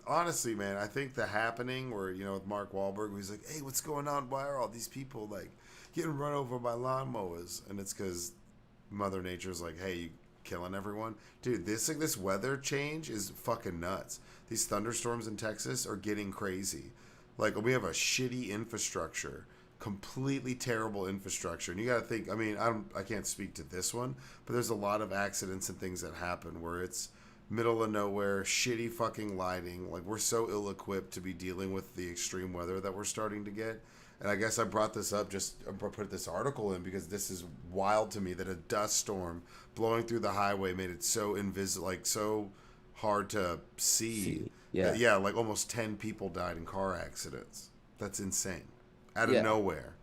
honestly, man, I think the happening where with Mark Wahlberg, he's like, "Hey, what's going on? Why are all these people like getting run over by lawnmowers?" And it's because Mother Nature's like, "Hey, you killing everyone, dude." This weather change is fucking nuts. These thunderstorms in Texas are getting crazy. Like we have a shitty infrastructure, completely terrible infrastructure, and you got to think. I mean, I can't speak to this one, but there's a lot of accidents and things that happen where it's middle of nowhere, shitty fucking lighting. Like we're so ill equipped to be dealing with the extreme weather that we're starting to get. And I guess I brought this up I put this article in because this is wild to me that a dust storm blowing through the highway made it so invisible, like so hard to see. See, yeah, Yeah, like almost 10 people died in car accidents. That's insane. Out of yeah, nowhere.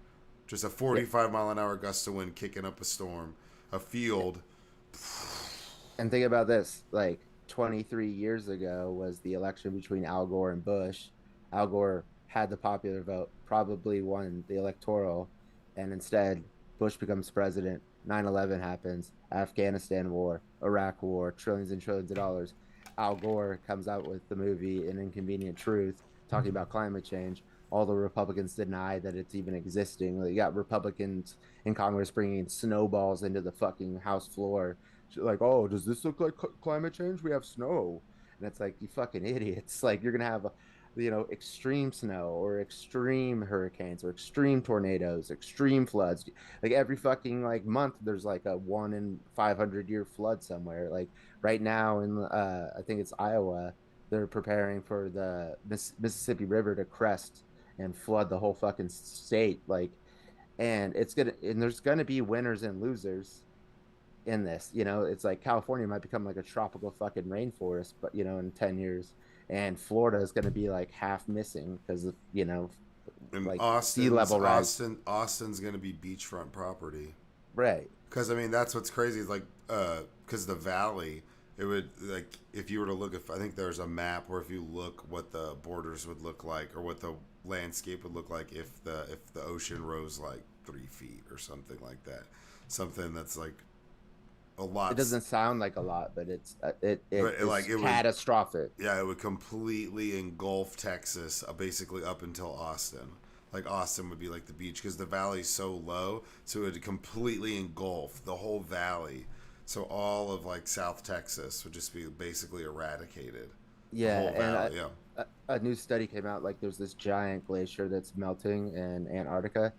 Just a yeah. 45-mile-an-hour gust of wind kicking up a storm, a field. And think about this: like 23 years ago was the election between Al Gore and Bush. Al Gore had the popular vote, probably won the electoral, and instead Bush becomes president. 9/11 happens, Afghanistan war, Iraq war, trillions and trillions of dollars. Al Gore comes out with the movie An Inconvenient Truth, talking about climate change. All the Republicans deny that it's even existing. You got Republicans in Congress bringing snowballs into the fucking House floor, like, oh, does this look like climate change? We have snow. And it's like, you fucking idiots. Like, you're gonna have extreme snow or extreme hurricanes or extreme tornadoes, extreme floods. Like every fucking like month there's like a 1 in 500 year flood somewhere. Like right now in I think it's Iowa, they're preparing for the Mississippi River to crest and flood the whole fucking state. Like, and there's gonna be winners and losers in this. It's like California might become like a tropical fucking rainforest, but in 10 years, and Florida is going to be like half missing because of And like sea level rise. Austin's going to be beachfront property. Right. Because I mean, that's what's crazy. Is like, because the valley, it would like if you were to look. If I think there's a map where if you look what the borders would look like or what the landscape would look like if the ocean rose like 3 feet or something like that. Something that's like a It lot. doesn't sound like a lot, but it But like is it would, catastrophic. yeah, it would completely engulf Texas, basically up until Austin. Like Austin would be like the beach because the valley's so low, so it would completely engulf the whole valley. So all of like South Texas would just be basically eradicated. The Yeah, whole and valley, yeah. a new study came out. Like, there's this giant glacier that's melting in Antarctica,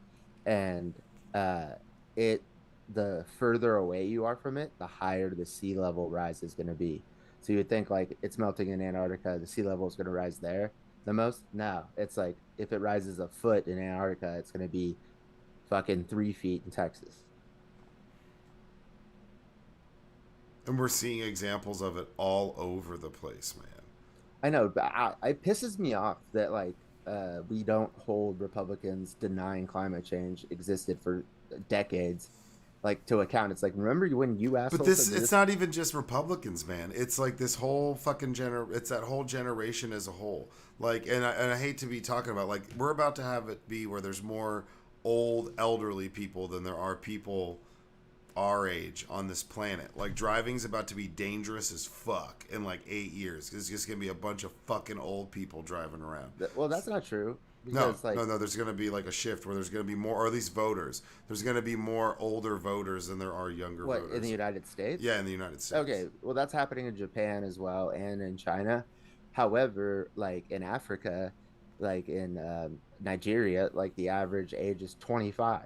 and uh, it the further away you are from it, the higher the sea level rise is going to be. So you would think like it's melting in Antarctica, the sea level is going to rise there the most. No, it's like if it rises a foot in Antarctica, it's going to be fucking 3 feet in Texas. And we're seeing examples of it all over the place, man. I know, but it pisses me off that like we don't hold Republicans denying climate change existed for decades like to account. It's like, remember when you But assholes said this, that it's this? not even just Republicans, man. It's like this whole fucking it's that whole generation as a whole. Like, and I hate to be talking about, like, we're about to have it be where there's more old, elderly people than there are people our age on this planet. Like, driving's about to be dangerous as fuck in like 8 years. It's just gonna be a bunch of fucking old people driving around. Well, that's not true No, because like no, no. There's going to be like a shift where there's going to be more, or at least voters. There's going to be more older voters than there are younger what voters. in the United States? Yeah, in the United States. Okay, well that's happening in Japan as well and in China. However, like in Africa, like in Nigeria, like the average age is 25.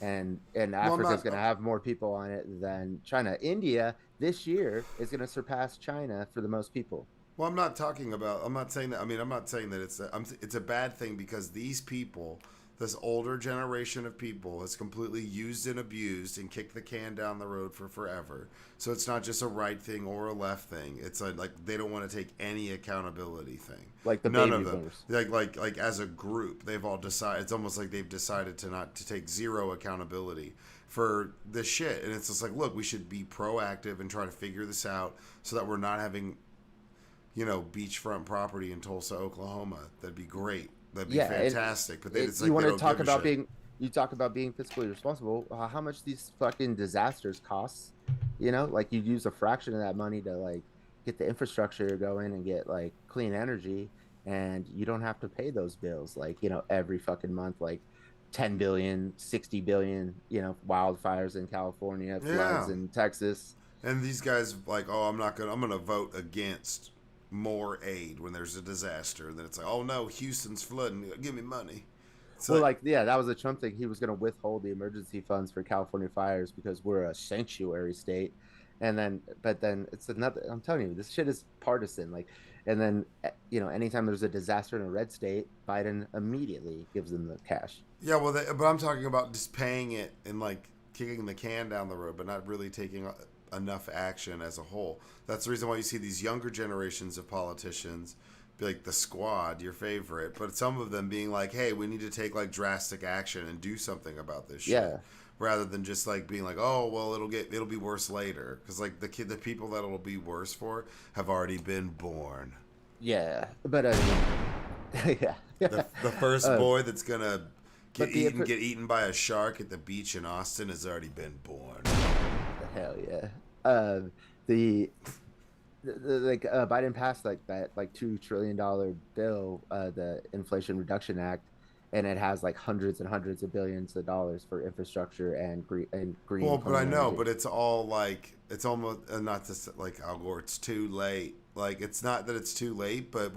And Well, I'm Africa is not. going to have more people on it than China. India this year is going to surpass China for the most people. Well, I'm not talking about. I'm not saying that. I mean, I'm not saying that it's a bad thing because these people, this older generation of people, has completely used and abused and kicked the can down the road for forever. So it's not just a right thing or a left thing. It's like they don't want to take any accountability thing. Like the None baby of them. boomers. Like as a group, they've all decided. It's almost like they've decided to take zero accountability for this shit. And it's just like, look, we should be proactive and try to figure this out so that we're not having beachfront property in Tulsa, Oklahoma. That'd be great. That'd be fantastic. But it's like you want they to don't talk give a about shit. you talk about being fiscally responsible. How much these fucking disasters costs? Like you use a fraction of that money to like get the infrastructure going and get like clean energy, and you don't have to pay those bills like every fucking month, like 10 billion, 60 billion. Wildfires in California, floods Yeah. in Texas. And these guys like, oh, I'm gonna vote against more aid when there's a disaster. And then it's like, oh no, Houston's flooding. Give me money. It's Well, like, like, yeah, that was a Trump thing. He was going to withhold the emergency funds for California fires because we're a sanctuary state. But then it's another, I'm telling you, this shit is partisan. Like, and then, anytime there's a disaster in a red state, Biden immediately gives them the cash. yeah, well, but I'm talking about just paying it and like kicking the can down the road, but not really taking enough action as a whole. That's the reason why you see these younger generations of politicians, be like the Squad, your favorite, but some of them being like, hey, we need to take like drastic action and do something about this shit. Yeah. Rather than just like being like, oh well, it'll be worse later, because like the people that it'll be worse for have already been born. Yeah. But I mean, yeah. The first boy that's gonna But get eaten by a shark at the beach in Austin has already been born. hell yeah. The like Biden passed like that like $2 trillion bill, the Inflation Reduction Act, and it has like hundreds and hundreds of billions of dollars for infrastructure and green. Well, but I clean know, energy. but it's all like it's almost not just like Al Gore. It's too late. Like it's not that it's too late, but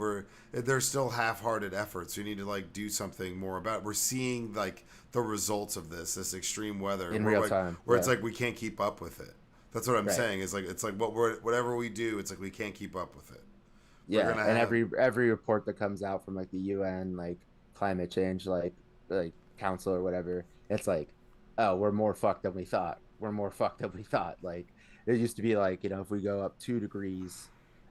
there's still half-hearted efforts. We need to like do something more about it. We're seeing like the results of this extreme weather In where, real like, time, where it's yeah. like we can't keep up with it. That's what I'm Right. saying. It's like whatever we do, it's like we can't keep up with it. We're Yeah, gonna and have every report that comes out from like the UN, like climate change, like council or whatever, it's like, oh, we're more fucked than we thought. We're more fucked than we thought. Like it used to be like, if we go up 2 degrees,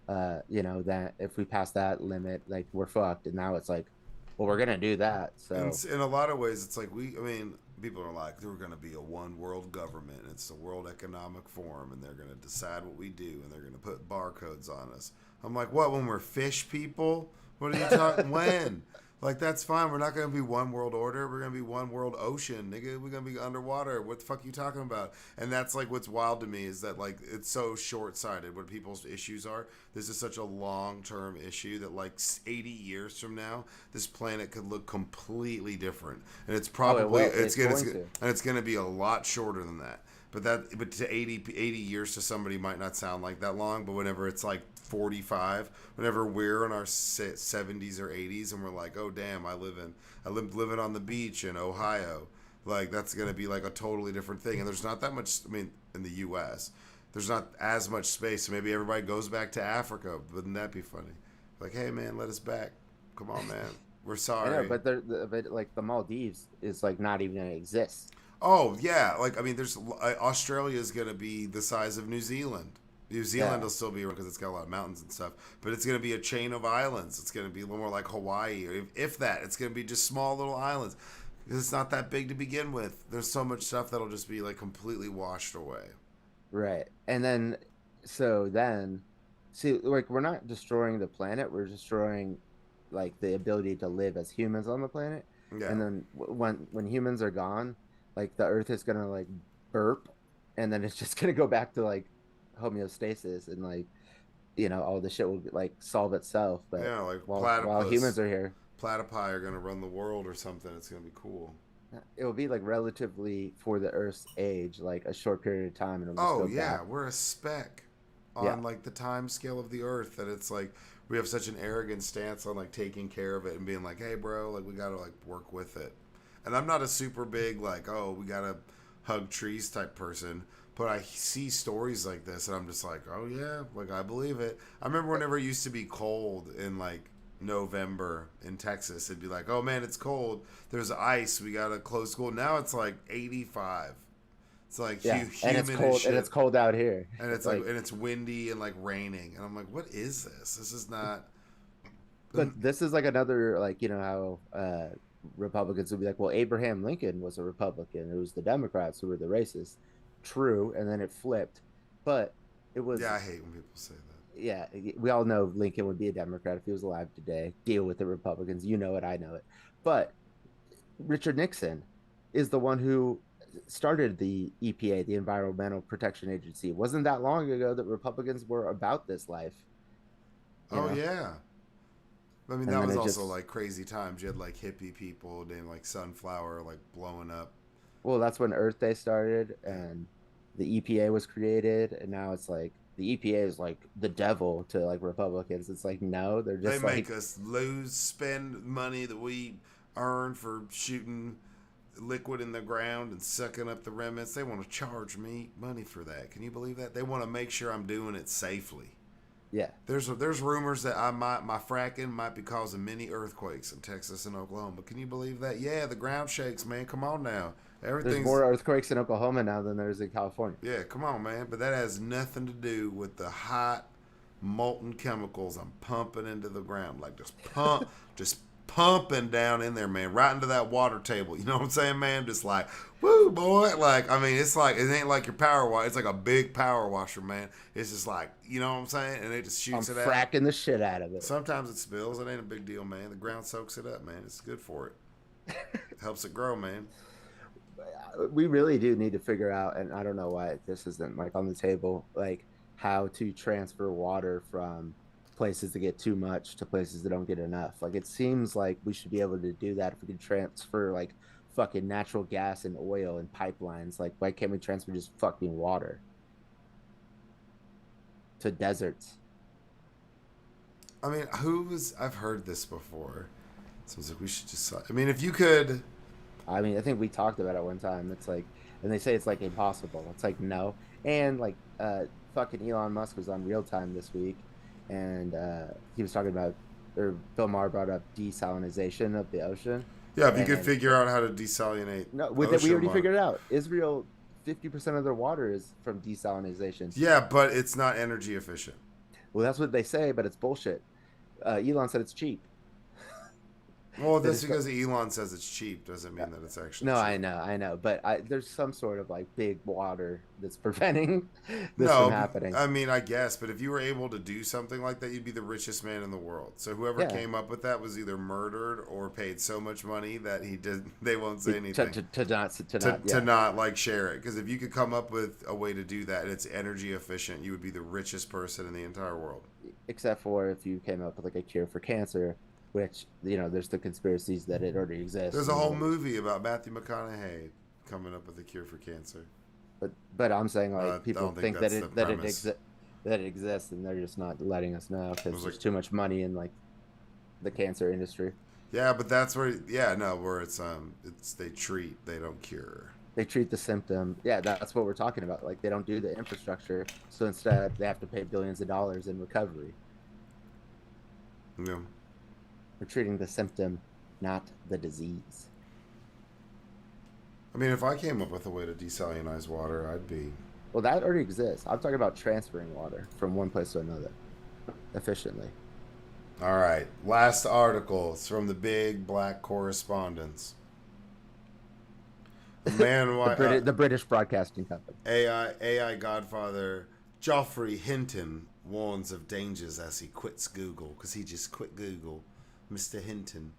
that if we pass that limit, like we're fucked. And now it's like, well, we're gonna do that. So in a lot of ways, it's like I mean, people are like, we're going to be a one world government. It's the World Economic Forum, and they're going to decide what we do, and they're going to put barcodes on us. I'm like, what? When we're fish people? What are you talking? When? Like, that's fine. We're not going to be one world order. We're going to be one world ocean, nigga. We're going to be underwater. What the fuck are you talking about? And that's, like, what's wild to me is that, like, it's so short-sighted what people's issues are. This is such a long-term issue that, like, 80 years from now, this planet could look completely different. And it's probably, it's going to. and it's going to be a lot shorter than that. But to 80 years to somebody might not sound like that long, but whenever it's like 45, whenever we're in our 70s or 80s and we're like, oh damn, I live living on the beach in Ohio, like that's gonna be like a totally different thing. And there's not that much. I mean, in the U.S., there's not as much space. So maybe everybody goes back to Africa. Wouldn't that be funny? Like, hey man, let us back. Come on, man. We're sorry. I know, but like the Maldives is like not even gonna exist. Oh yeah, like I mean, there's Australia is gonna be the size of New Zealand. New Zealand Yeah. will still be around because it's got a lot of mountains and stuff, but it's going to be a chain of islands. It's going to be a little more like Hawaii, or if that, it's going to be just small little islands because it's not that big to begin with. There's so much stuff that'll just be like completely washed away. Right. And then, so then, see, like, we're not destroying the planet, we're destroying like the ability to live as humans on the planet. Yeah, And then when humans are gone, like the Earth is gonna like burp, and then it's just gonna go back to like homeostasis, and like, all the shit will like solve itself. But yeah, like while humans are here, platypi are going to run the world or something. It's going to be cool. it will be like relatively for the Earth's age, like a short period of time, and it'll just Oh go yeah, back. we're a speck Yeah. on like the time scale of the Earth that it's like we have such an arrogant stance on like taking care of it and being like, hey, bro, like we got to like work with it. And I'm not a super big like, oh, we got to hug trees type person, but I see stories like this and I'm just like, oh yeah, like I believe it. I remember whenever it used to be cold in like November in Texas, it'd be like, oh man, it's cold. There's ice. We got to close school. Now it's like 85. It's like Yeah, and it's humid as cold, and shit, it's cold out here. and it's like Like, and it's windy and like raining, and I'm like, what is this? This is not. but this is like another, like, how Republicans would be like, well, Abraham Lincoln was a Republican. It was the Democrats who were the racists. True, and then it flipped, but it Yeah, was, I hate when people say that. yeah. We all know Lincoln would be a Democrat if he was alive today. Deal with the Republicans. You know it. I know it. But Richard Nixon is the one who started the EPA, the Environmental Protection Agency. It wasn't that long ago that Republicans were about this life, you Oh know, yeah, I mean and that then was it also just, like crazy times. You had like hippie people named like Sunflower like blowing up. well, that's when Earth Day started Yeah. and the EPA was created. And now it's like the EPA is like the devil to like Republicans. It's like, no, they're They just make like, us spend money that we earn for shooting liquid in the ground and sucking up the remnants. They want to charge me money for that. Can you believe that? They want to make sure I'm doing it safely. yeah. There's rumors that my fracking might be causing many earthquakes in Texas and Oklahoma. Can you believe that? Yeah, the ground shakes, man. Come on now. There's Everything's more earthquakes in Oklahoma now than there's in California. yeah, come on, man. But that has nothing to do with the hot molten chemicals I'm pumping into the ground. Like just pumping down in there, man, right into that water table. You know what I'm saying, man? Just like, woo, boy. Like, I mean, it's like it ain't like your power wash. It's like a big power washer, man. It's just like, you know what I'm saying? And it just I'm shoots it out. fracking the shit out of it. Sometimes it spills. It ain't a big deal, man. The ground soaks it up, man. It's good for it. It helps it grow, man. We really do need to figure out, and I don't know why this isn't like on the table, like how to transfer water from places that get too much to places that don't get enough. Like, it seems like we should be able to do that if we could transfer like fucking natural gas and oil and pipelines. Like, why can't we transfer just fucking water to deserts? I mean, I've heard this before. So it's like we should just. I mean, if you could. I mean, I think we talked about it one time. It's like, and they say it's like impossible. It's like, no. And like, fucking Elon Musk was on Real Time this week, and he was talking about, or Bill Maher brought up desalinization of the ocean. Yeah, if you could And figure out how to desalinate no, the we ocean already water. figured it out. Israel, 50% of their water is from desalinization. Yeah, but it's not energy efficient. Well, that's what they say, but it's bullshit. Elon said it's cheap. Well, That that's it's because Elon says it's cheap doesn't mean that it's actually no, cheap. I know, but there's some sort of like big water that's preventing this from No, happening. I mean, I guess, but if you were able to do something like that, you'd be the richest man in the world. So whoever Yeah, came up with that was either murdered or paid so much money that he did. They won't say to, anything yeah. to not like share it. Because if you could come up with a way to do that and it's energy efficient, you would be the richest person in the entire world. Except for if you came up with like a cure for cancer, which, there's the conspiracies that it already exists. There's a whole movie about Matthew McConaughey coming up with a cure for cancer. But I'm saying, I like, people don't think think that that's the it premise. that it exists, and they're just not letting us know It because was there's like, too much money in like the cancer industry. yeah, but that's where, yeah, no, where it's they treat, they don't cure. They treat the symptom. Yeah, that's what we're talking about. Like, they don't do the infrastructure, so instead they have to pay billions of dollars in recovery. You know? We're treating the symptom, not the disease. I mean, if I came up with a way to desalinize water, I'd be Well, that already exists. I'm talking about transferring water from one place to another efficiently. All right, last article. It's from the big black correspondence. A man, The British Broadcasting Company. AI godfather Geoffrey Hinton warns of dangers as he quits Google because he just quit Google. Mr. Hinton,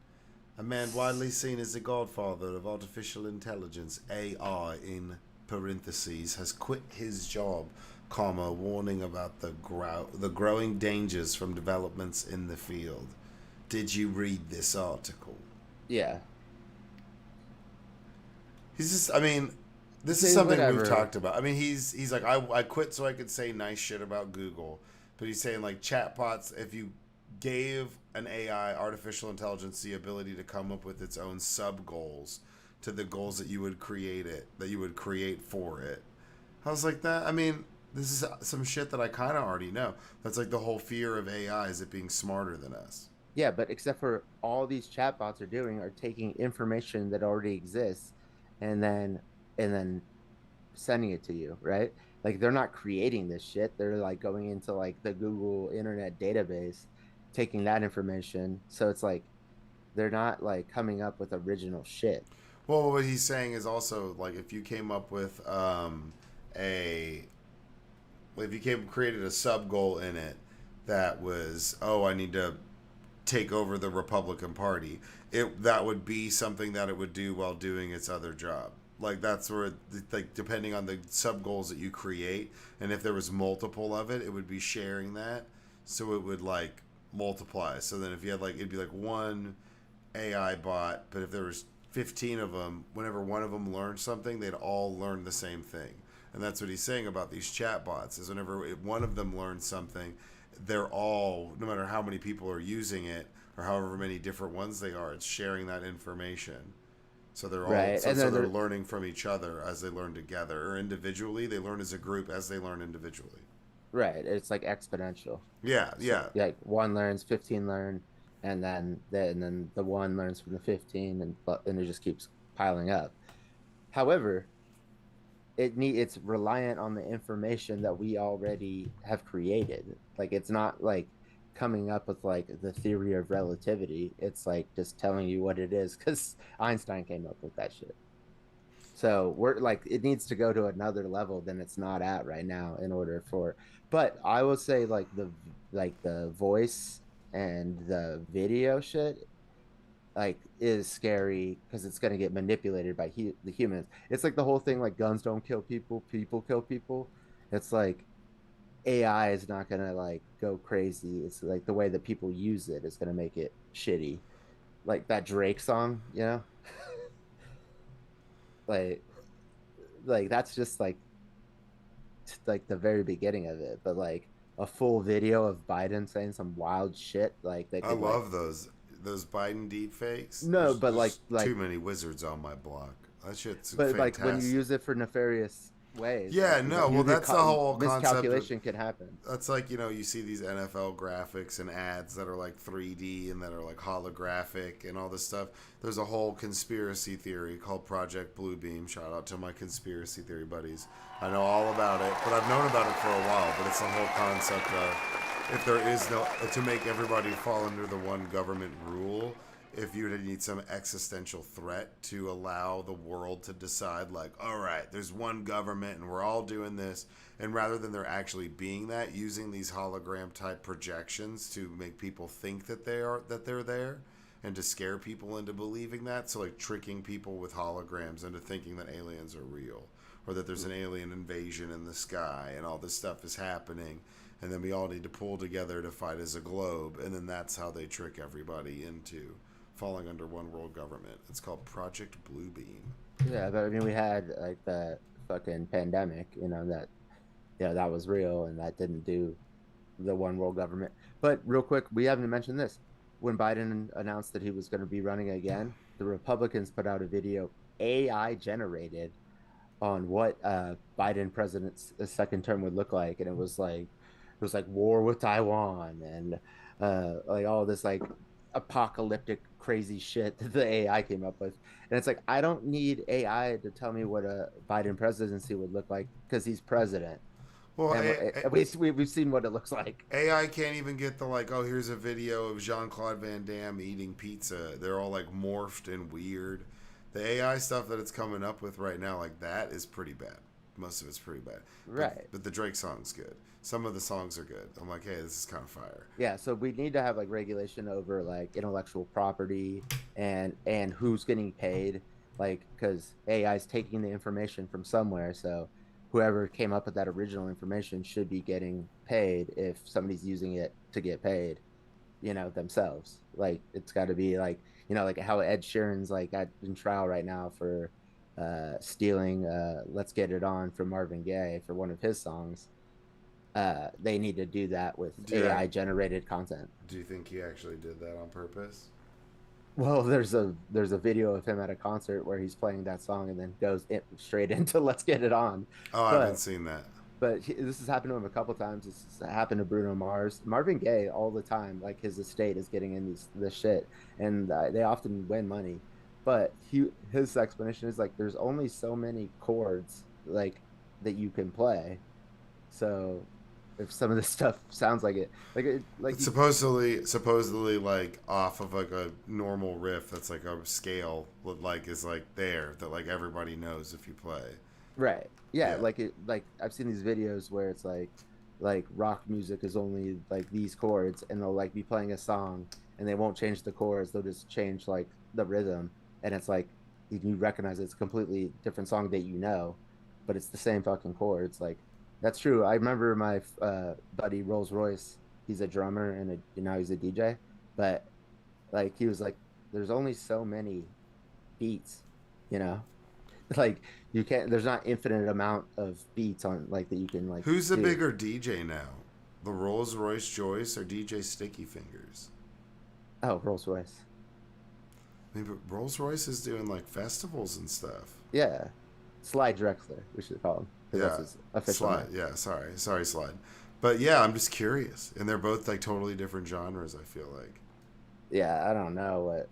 a man widely seen as the godfather of artificial intelligence (AI) in parentheses, has quit his job, comma, warning about the growing dangers from developments in the field. Did you read this article? Yeah. He's just, I mean, this is See, something we've whatever. talked about. I mean, he's like, I quit so I could say nice shit about Google, but he's saying like chatbots. If you gave an AI, artificial intelligence, the ability to come up with its own sub goals to the goals that you would create for it. I was like that. I mean, this is some shit that I kind of already know. That's like the whole fear of AI is it being smarter than us. Yeah, but except for all these chatbots are doing are taking information that already exists and then sending it to you, right? Like they're not creating this shit. They're like going into like the Google Internet database, taking that information. So it's like they're not like coming up with original shit. Well, what he's saying is also like if you came up with a if you came created a sub goal in it that was, oh, I need to take over the Republican Party, it that would be something that it would do while doing its other job. Like that's where, like, depending on the sub goals that you create, and if there was multiple of it, it would be sharing that, so it would like multiply. So then if you had like, it'd be like one AI bot, but if there was 15 of them, whenever one of them learned something, they'd all learn the same thing. And that's what he's saying about these chat bots is whenever one of them learns something, they're all, no matter how many people are using it or however many different ones they are, it's sharing that information. So they're all, Right. so, And so then they're they're learning from each other as they learn together, or individually they learn as a group as they learn individually. right. It's like exponential. Yeah, So yeah. like one learns, 15 learn, and then the one learns from the 15 and it just keeps piling up. However, it's reliant on the information that we already have created. Like it's not like coming up with like the theory of relativity. It's like just telling you what it is because Einstein came up with that shit. So we're like it needs to go to another level than it's not at right now in order for. But I will say like the voice and the video shit like is scary because it's going to get manipulated by the humans. It's like the whole thing like guns don't kill people, people kill people. It's like AI is not going to like go crazy. It's like the way that people use it is going to make it shitty. Like that Drake song, you know? like like that's just like the very beginning of it, but like a full video of Biden saying some wild shit like they I could like love those Biden deep fakes. no, but There's like too like many wizards on my block. That shit's but like when you fantastic. use it for nefarious ways, like Yeah, no, well, you could that's the whole concept of. miscalculation could happen. That's like, you see these NFL graphics and ads that are like 3D and that are like holographic and all this stuff. There's a whole conspiracy theory called Project Bluebeam. Shout out to my conspiracy theory buddies. I know all about it, but I've known about it for a while. But it's the whole concept of if there is no, to make everybody fall under the one government rule, if you need some existential threat to allow the world to decide, like, all right, there's one government and we're all doing this, and rather than there actually being that, using these hologram type projections to make people think that they're there, and to scare people into believing that, so like tricking people with holograms into thinking that aliens are real, or that there's an alien invasion in the sky and all this stuff is happening, and then we all need to pull together to fight as a globe, and then that's how they trick everybody into falling under one world government. It's called Project Bluebeam. Yeah, but I mean we had like the fucking pandemic, that that was real and that didn't do the one world government. But real quick, we haven't mentioned this. When Biden announced that he was going to be running again, the Republicans put out a video AI generated on what Biden president's second term would look like, and it was like war with Taiwan and like all this like apocalyptic crazy shit that the AI came up with. And it's like, I don't need AI to tell me what a Biden presidency would look like because he's president. Well, And we've seen what it looks like. AI can't even get the like, oh, here's a video of Jean Claude Van Damme eating pizza. They're all like morphed and weird. The AI stuff that it's coming up with right now, like that, is pretty bad. Most of it's pretty bad. Right. But the Drake song's good. Some of the songs are good. I'm like, hey, this is kind of fire. Yeah, so we need to have like regulation over like intellectual property and who's getting paid, like because AI is taking the information from somewhere. So whoever came up with that original information should be getting paid if somebody's using it to get paid, themselves. Like it's got to be like like how Ed Sheeran's like in trial right now for stealing "Let's Get It On" from Marvin Gaye for one of his songs. They need to do that with AI generated content. Do you think he actually did that on purpose? Well, there's a video of him at a concert where he's playing that song and then goes straight into "Let's Get It On." Oh, I haven't seen that. But this has happened to him a couple times. This happened to Bruno Mars, Marvin Gaye all the time. Like his estate is getting in this shit, and they often win money. But his explanation is like there's only so many chords like that you can play. So if some of this stuff sounds like it, like it's supposedly like off of like a normal riff that's like a scale that like is like there that like everybody knows if you play. Right. Yeah. Like I've seen these videos where it's like rock music is only like these chords, and they'll like be playing a song and they won't change the chords. They'll just change like the rhythm, and it's like you recognize it's a completely different song that but it's the same fucking chords. Like that's true. I remember my buddy Rolls Royce. He's a drummer and now he's a DJ, but like he was like, there's only so many beats, like you can't. There's not infinite amount of beats on like that you can like. Who's the bigger DJ now, the Rolls Royce Joyce or DJ Sticky Fingers? Oh, Rolls Royce. I mean, but Rolls Royce is doing like festivals and stuff. Yeah, Slide Drexler, we should call him. Yeah, that's his official Slide. name. Yeah, sorry, Slide. But yeah, I'm just curious, and they're both like totally different genres. I feel like. Yeah, I don't know what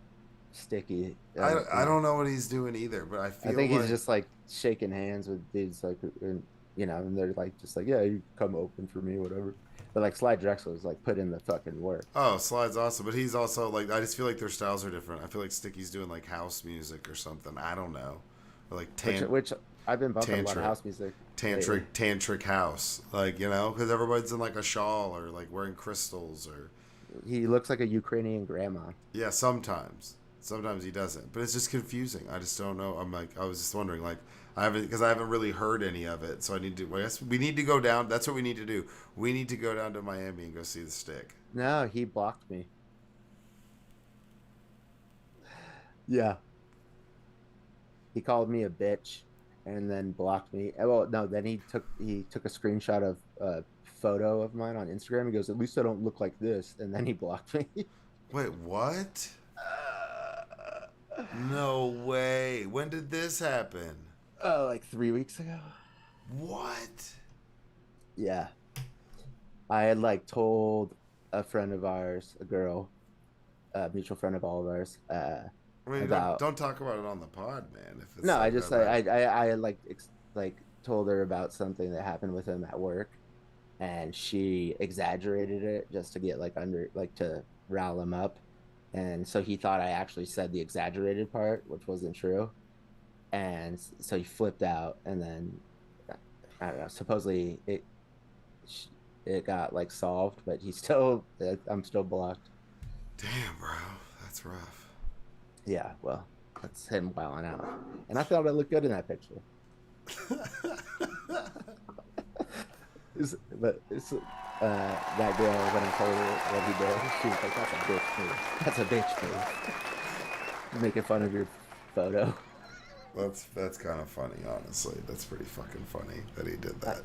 Sticky. I don't know what he's doing either, but I think he's just like shaking hands with dudes like, and they're like just like, yeah, you come open for me, whatever. But like Slide Drexler is like put in the fucking work. Oh, Slide's awesome, but he's also like, I just feel like their styles are different. I feel like Sticky's doing like house music or something. I don't know, or like which I've been bumping a lot of house music. Tantric house, like because everybody's in like a shawl or like wearing crystals or. He looks like a Ukrainian grandma. Yeah, sometimes he doesn't, but it's just confusing. I just don't know. I was just wondering, like, I haven't really heard any of it, so I need to. I guess we need to go down. That's what we need to do. We need to go down to Miami and go see the Stick. No, he blocked me. Yeah. He called me a bitch, and then blocked me. Well, no, then he took a screenshot of a photo of mine on Instagram. He goes, "At least I don't look like this," and then he blocked me. Wait, what? No way. When did this happen? Like 3 weeks ago. What? Yeah. I had like told a friend of ours, a girl, a mutual friend of all of ours, I mean, don't talk about it on the pod, man. If it's no, I just I like told her about something that happened with him at work, and she exaggerated it just to get like to rile him up. And so he thought I actually said the exaggerated part, which wasn't true. And so he flipped out, and then I don't know. Supposedly it got like solved, but I'm still blocked. Damn, bro, that's rough. Yeah, well, that's him wilding out, and I thought I looked good in that picture. But it's that girl, when I told her what he did, she was like, "That's a bitch move. That's a bitch move." Making fun of your photo. That's kind of funny, honestly. That's pretty fucking funny that he did that.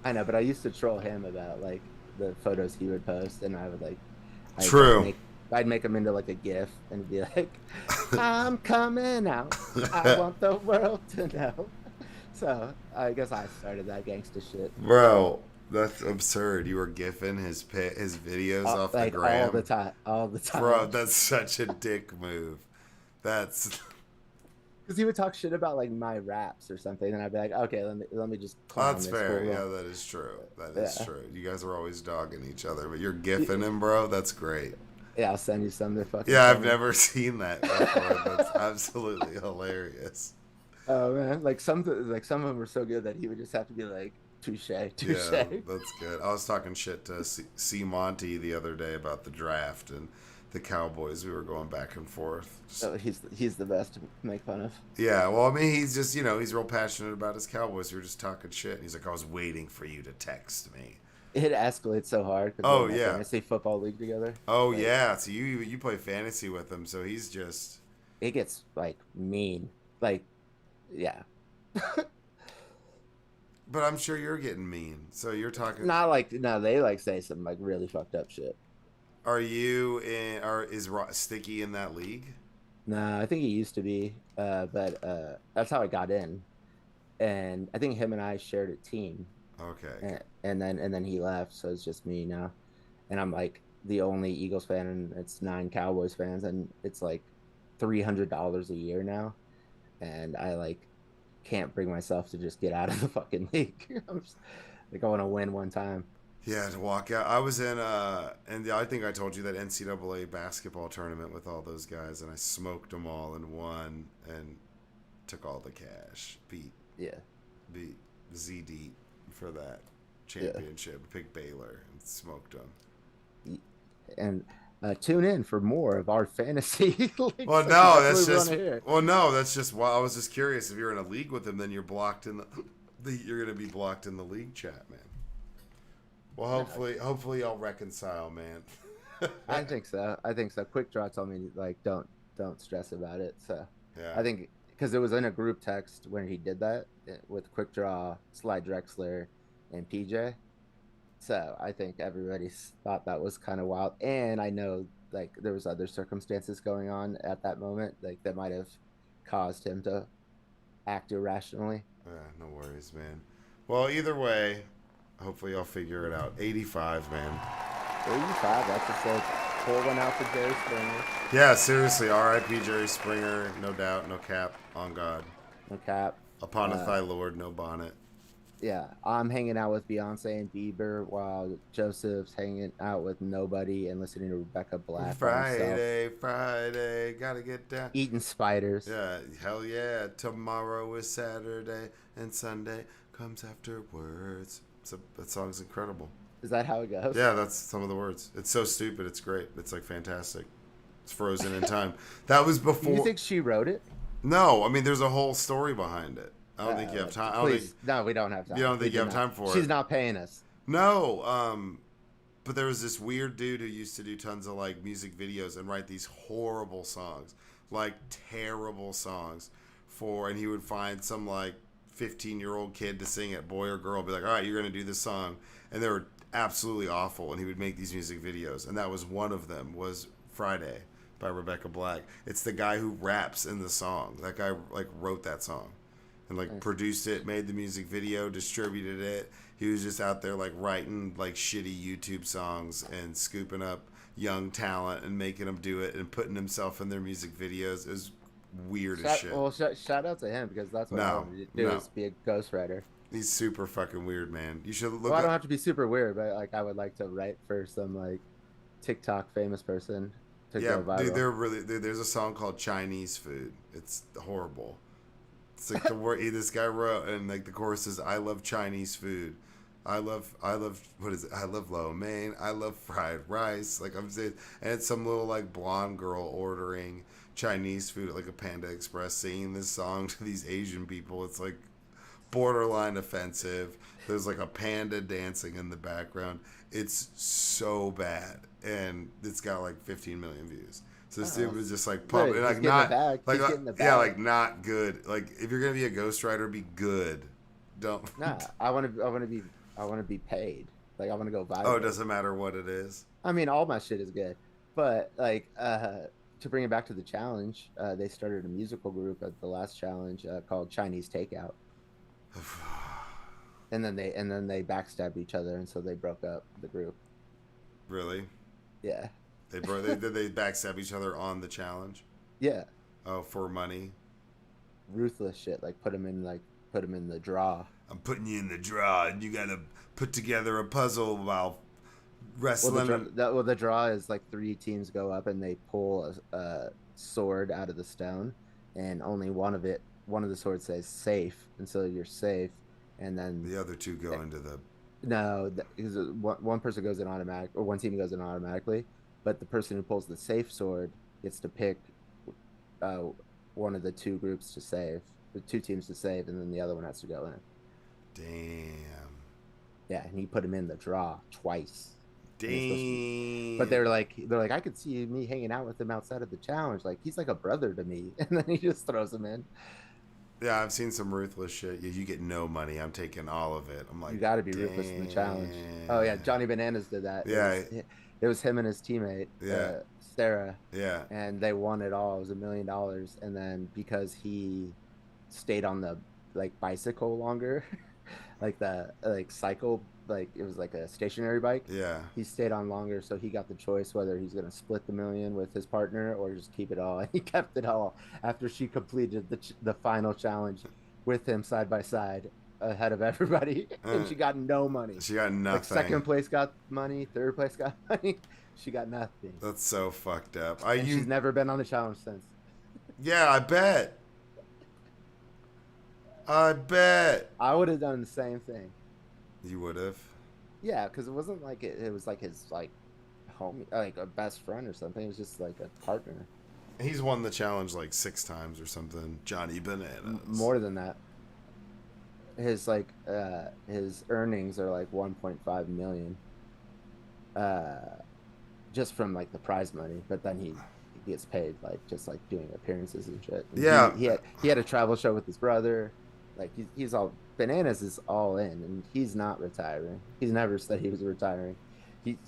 I know, but I used to troll him about like the photos he would post, and I would like. True. I'd make him into like a GIF and be like, "I'm coming out. I want the world to know." So I guess I started that gangsta shit. Bro, That's absurd. You were gifting his videos off the Like gram, all the bro. time. That's such a dick move. That's Because he would talk shit about like my raps or something, and I'd be like, okay, let me just clown that's this fair. fool. Yeah, that is true. That is Yeah, true. You guys are always dogging each other, but you're gifting him, bro. That's great. yeah. I'll send you some. They're fucking Yeah, I've funny. never seen that before. That's absolutely hilarious. Oh man, like some of them were so good that he would just have to be like, touche, touche. Yeah, that's good. I was talking shit to C. Monty the other day about the draft and the Cowboys. We were going back and forth. Just, So he's the best to make fun of. yeah, well, I mean, he's just, he's real passionate about his Cowboys. We were just talking shit. And he's like, I was waiting for you to text me. It escalates so hard because Oh, we're in a yeah. fantasy football league together. Oh, Like yeah. So you play fantasy with him. So he's just. it gets like mean. Like yeah, But I'm sure you're getting mean. So you're talking. not like no, they like say some like really fucked up shit. Are you in. Is Sticky in that league? No, I think he used to be, but that's how I got in, and I think him and I shared a team, Okay. and then he left, so it's just me now, and I'm like the only Eagles fan, and it's 9 Cowboys fans, and it's like $300 a year now, and I like can't bring myself to just get out of the fucking league. I'm just, like I want to win one time. Yeah, to walk out. I was in, and I think I told you that NCAA basketball tournament with all those guys, and I smoked them all and won and took all the cash. Yeah, Beat ZD for that yeah, championship. Picked Baylor and smoked them. and tune in for more of our fantasy leagues. Well, Like, no, that's that's what we just. want to hear. Well, no, that's just. Well, I was just curious if you're in a league with them, then you're blocked in you're gonna be blocked in the league chat, man. Well, hopefully y'all reconcile, man. I think so. I think so. Quick Draw told me like don't stress about it. So Yeah. I think because it was in a group text when he did that with Quick Draw, Slide Drexler, and PJ. So I think everybody thought that was kind of wild, and I know like there was other circumstances going on at that moment, like that might have caused him to act irrationally. Yeah, no worries, man. Well, either way, hopefully y'all figure it out. 85, man. 85. That's just a pull one out for Jerry Springer. Yeah, seriously, R.I.P. Jerry Springer, no doubt, no cap, on God. No cap. Upon thy Lord, no bonnet. Yeah, I'm hanging out with Beyonce and Bieber while Joseph's hanging out with nobody and listening to Rebecca Black by himself, Friday, gotta get down. eating spiders. Yeah, hell yeah. Tomorrow is Saturday, and Sunday comes afterwards. That song's incredible. Is that how it goes? Yeah, that's some of the words. It's so stupid. It's great. It's like fantastic. It's frozen in time. That was Do before. you think she wrote it? No, I mean, there's a whole story behind it. I don't think you have time. Please, no, we don't have time. You don't think We you do have not. time for it? She's not paying us. No, but there was this weird dude who used to do tons of like music videos and write these horrible songs, like terrible songs and he would find some like 15-year-old kid to sing it, boy or girl, be like, all right, you're gonna do this song, and they were absolutely awful, and he would make these music videos, and that was one of them was Friday by Rebecca Black. It's the guy who raps in the song. That guy like wrote that song and like produced it, made the music video, distributed it. He was just out there like writing like shitty YouTube songs and scooping up young talent and making them do it and putting himself in their music videos. It was weird as shit. Well, shout out to him because that's what I wanted to do is be a ghostwriter. He's super fucking weird, man. You should look. Well, I don't have to be super weird, but like I would like to write for some like TikTok famous person to go viral. Dude, there's a song called Chinese Food. It's horrible. It's like the word this guy wrote, and like the chorus is, "I love Chinese food. I love what is it? I love lo mein. I love fried rice." Like I'm saying, and it's some little like blonde girl ordering Chinese food at like a Panda Express, singing this song to these Asian people. It's like borderline offensive. There's like a panda dancing in the background. It's so bad, and it's got like 15 million views. So this dude was just like pumping, like not like not good. Like if you're gonna be a ghostwriter, be good. Don't. Nah, I want to be paid. Like I want to go viral. Oh, it doesn't matter what it is. I mean, all my shit is good, but like to bring it back to the challenge, they started a musical group at the last challenge called Chinese Takeout. and then they backstabbed each other, and so they broke up the group. Really? Yeah. They backstab each other on the challenge. Yeah. Oh, for money. Ruthless shit. Like put them in the draw. I'm putting you in the draw, and you gotta put together a puzzle while wrestling. The draw is like 3 teams go up and they pull a sword out of the stone, and only one of the swords says safe, and so you're safe, and then the other 2 go into the. No, because one person goes in automatic, or one team goes in automatically, but the person who pulls the safe sword gets to pick one of the 2 groups to save, the 2 teams to save, and then the other one has to go in. Damn. Yeah, and he put him in the draw twice. Damn. But they're like, I could see me hanging out with him outside of the challenge. Like, he's like a brother to me. And then he just throws him in. Yeah, I've seen some ruthless shit. You get no money. I'm taking all of it. I'm like, you got to be ruthless in the challenge. Oh yeah, Johnny Bananas did that. Yeah, it was him and his teammate, Sarah. Yeah, and they won it all. It was $1 million, and then because he stayed on the bicycle longer, cycle, it was like a stationary bike. Yeah, he stayed on longer, so he got the choice whether he's gonna split the $1 million with his partner or just keep it all. And he kept it all after she completed the final challenge with him side by side ahead of everybody, and she got no money. She got nothing. Second place got money, third place got money. She got nothing. That's so fucked up. She's never been on the challenge since. Yeah, I bet. I would have done the same thing. You would have? Yeah, because it wasn't like it was like his homie, like a best friend or something. It was just like a partner. He's won the challenge 6 times or something. Johnny Bananas. More than that. His his earnings are 1.5 million. Just from the prize money, but then he gets paid just doing appearances and shit. And yeah, he had a travel show with his brother. He's all Bananas is all in, and he's not retiring. He's never said he was retiring.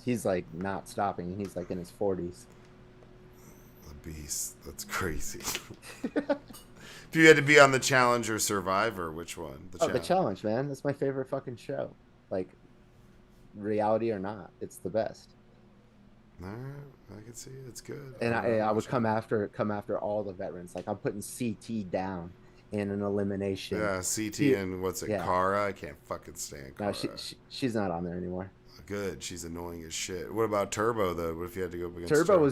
He's not stopping, and he's in his 40s. The beast. That's crazy. If you had to be on the challenge or Survivor, which one? The challenge, man. That's my favorite fucking show. Reality or not, it's the best. All right, I can see it. It's good. And I would come after all the veterans. I'm putting CT down in an elimination. Yeah, CT and what's it, Cara? I can't fucking stand Cara. No, she's not on there anymore. Good. She's annoying as shit. What about Turbo though? What if you had to go up against Turbo?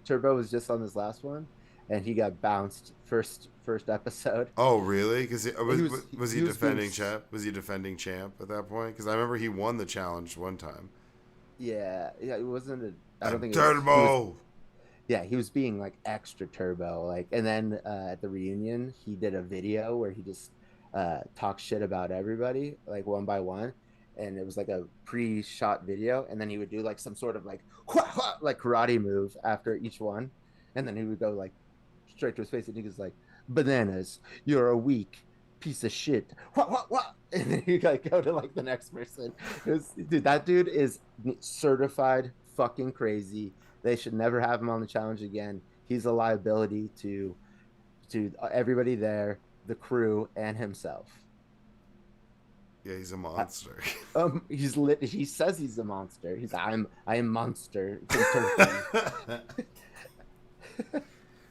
Turbo was just on this last one, and he got bounced first episode. Oh really? Because was he defending champ? Was he defending champ at that point? Because I remember he won the challenge one time. Yeah. It wasn't I don't think Turbo. He was being extra turbo, and then at the reunion he did a video where he just talked shit about everybody one by one, and it was a pre-shot video, and then he would do some sort of karate move after each one, and then he would go straight to his face, and he was Bananas, you're a weak piece of shit. What? And then you go to the next person. Dude, that dude is certified fucking crazy. They should never have him on the challenge again. He's a liability to everybody there, the crew, and himself. Yeah, he's a monster. He says he's a monster. He's I am monster.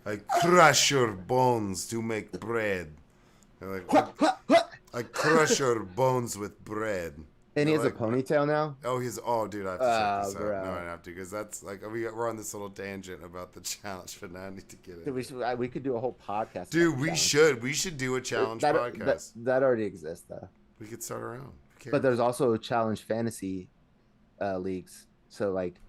I crush your bones to make bread. I crush your bones with bread. And he has a ponytail now? Dude, I have to check this out. No, I have to, because that's we're on this little tangent about the challenge, but now I need to get it. Dude, we could do a whole podcast. Dude, we should do a challenge podcast. That already exists, though. We could start around. But there's also challenge fantasy leagues. So like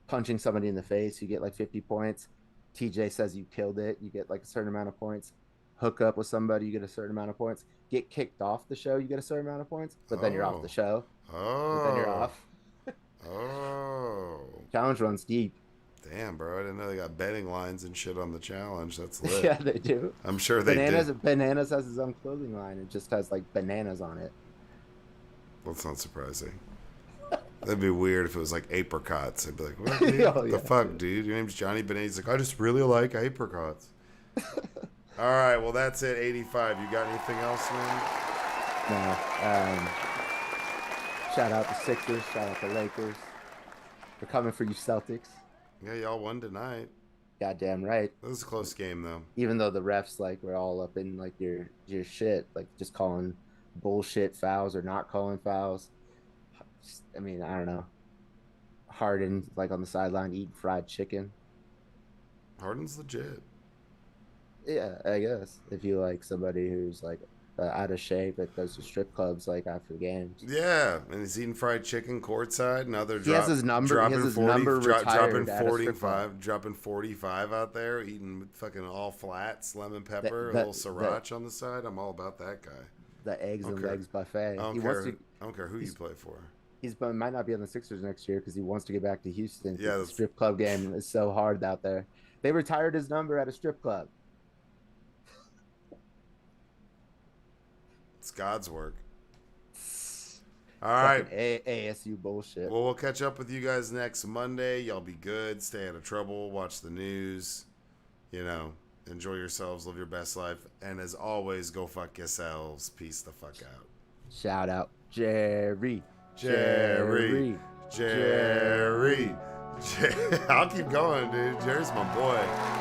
punching somebody in the face, you get 50 points. TJ says you killed it, you get a certain amount of points. Hook up with somebody, you get a certain amount of points. Get kicked off the show, you get a certain amount of points, but then you're off the show. But then you're off. Challenge runs deep. Damn, bro, I didn't know they got betting lines and shit on the challenge. That's lit. Yeah, they do. I'm sure they do. Bananas has his own clothing line. It just has bananas on it. Well, it's not surprising. That'd be weird if it was apricots. I'd be like, what the fuck, dude? Your name's Johnny Bananas. He's I just really like apricots. All right, well, that's it. 85. You got anything else, man? No. Shout out the Sixers. Shout out the Lakers. We're coming for you, Celtics. Yeah, y'all won tonight. Goddamn right. It was a close game though. Even though the refs like were all up in like your shit, like just calling bullshit fouls or not calling fouls. I mean, I don't know. Harden like on the sideline eating fried chicken. Harden's legit. Yeah, I guess if you like somebody who's like out of shape that goes to strip clubs like after games. Yeah, and he's eating fried chicken courtside. Now they're He has his number. He has his number retired at a strip club. dropping 45 out there, eating fucking all flats, lemon pepper, a The- little sriracha on the side. I'm all about that guy. The eggs and Okay. legs buffet. I He don't wants care. to. I don't care who you play for. He's but might not be on the Sixers next year because he wants to get back to Houston. Yeah, The strip club game is so hard out there. They retired his number at a strip club. It's God's work. All right. ASU bullshit. Well, we'll catch up with you guys next Monday. Y'all be good. Stay out of trouble. Watch the news. You know, enjoy yourselves. Live your best life. And as always, go fuck yourselves. Peace the fuck out. Shout out Jerry. Jerry. I'll keep going, dude. Jerry's my boy.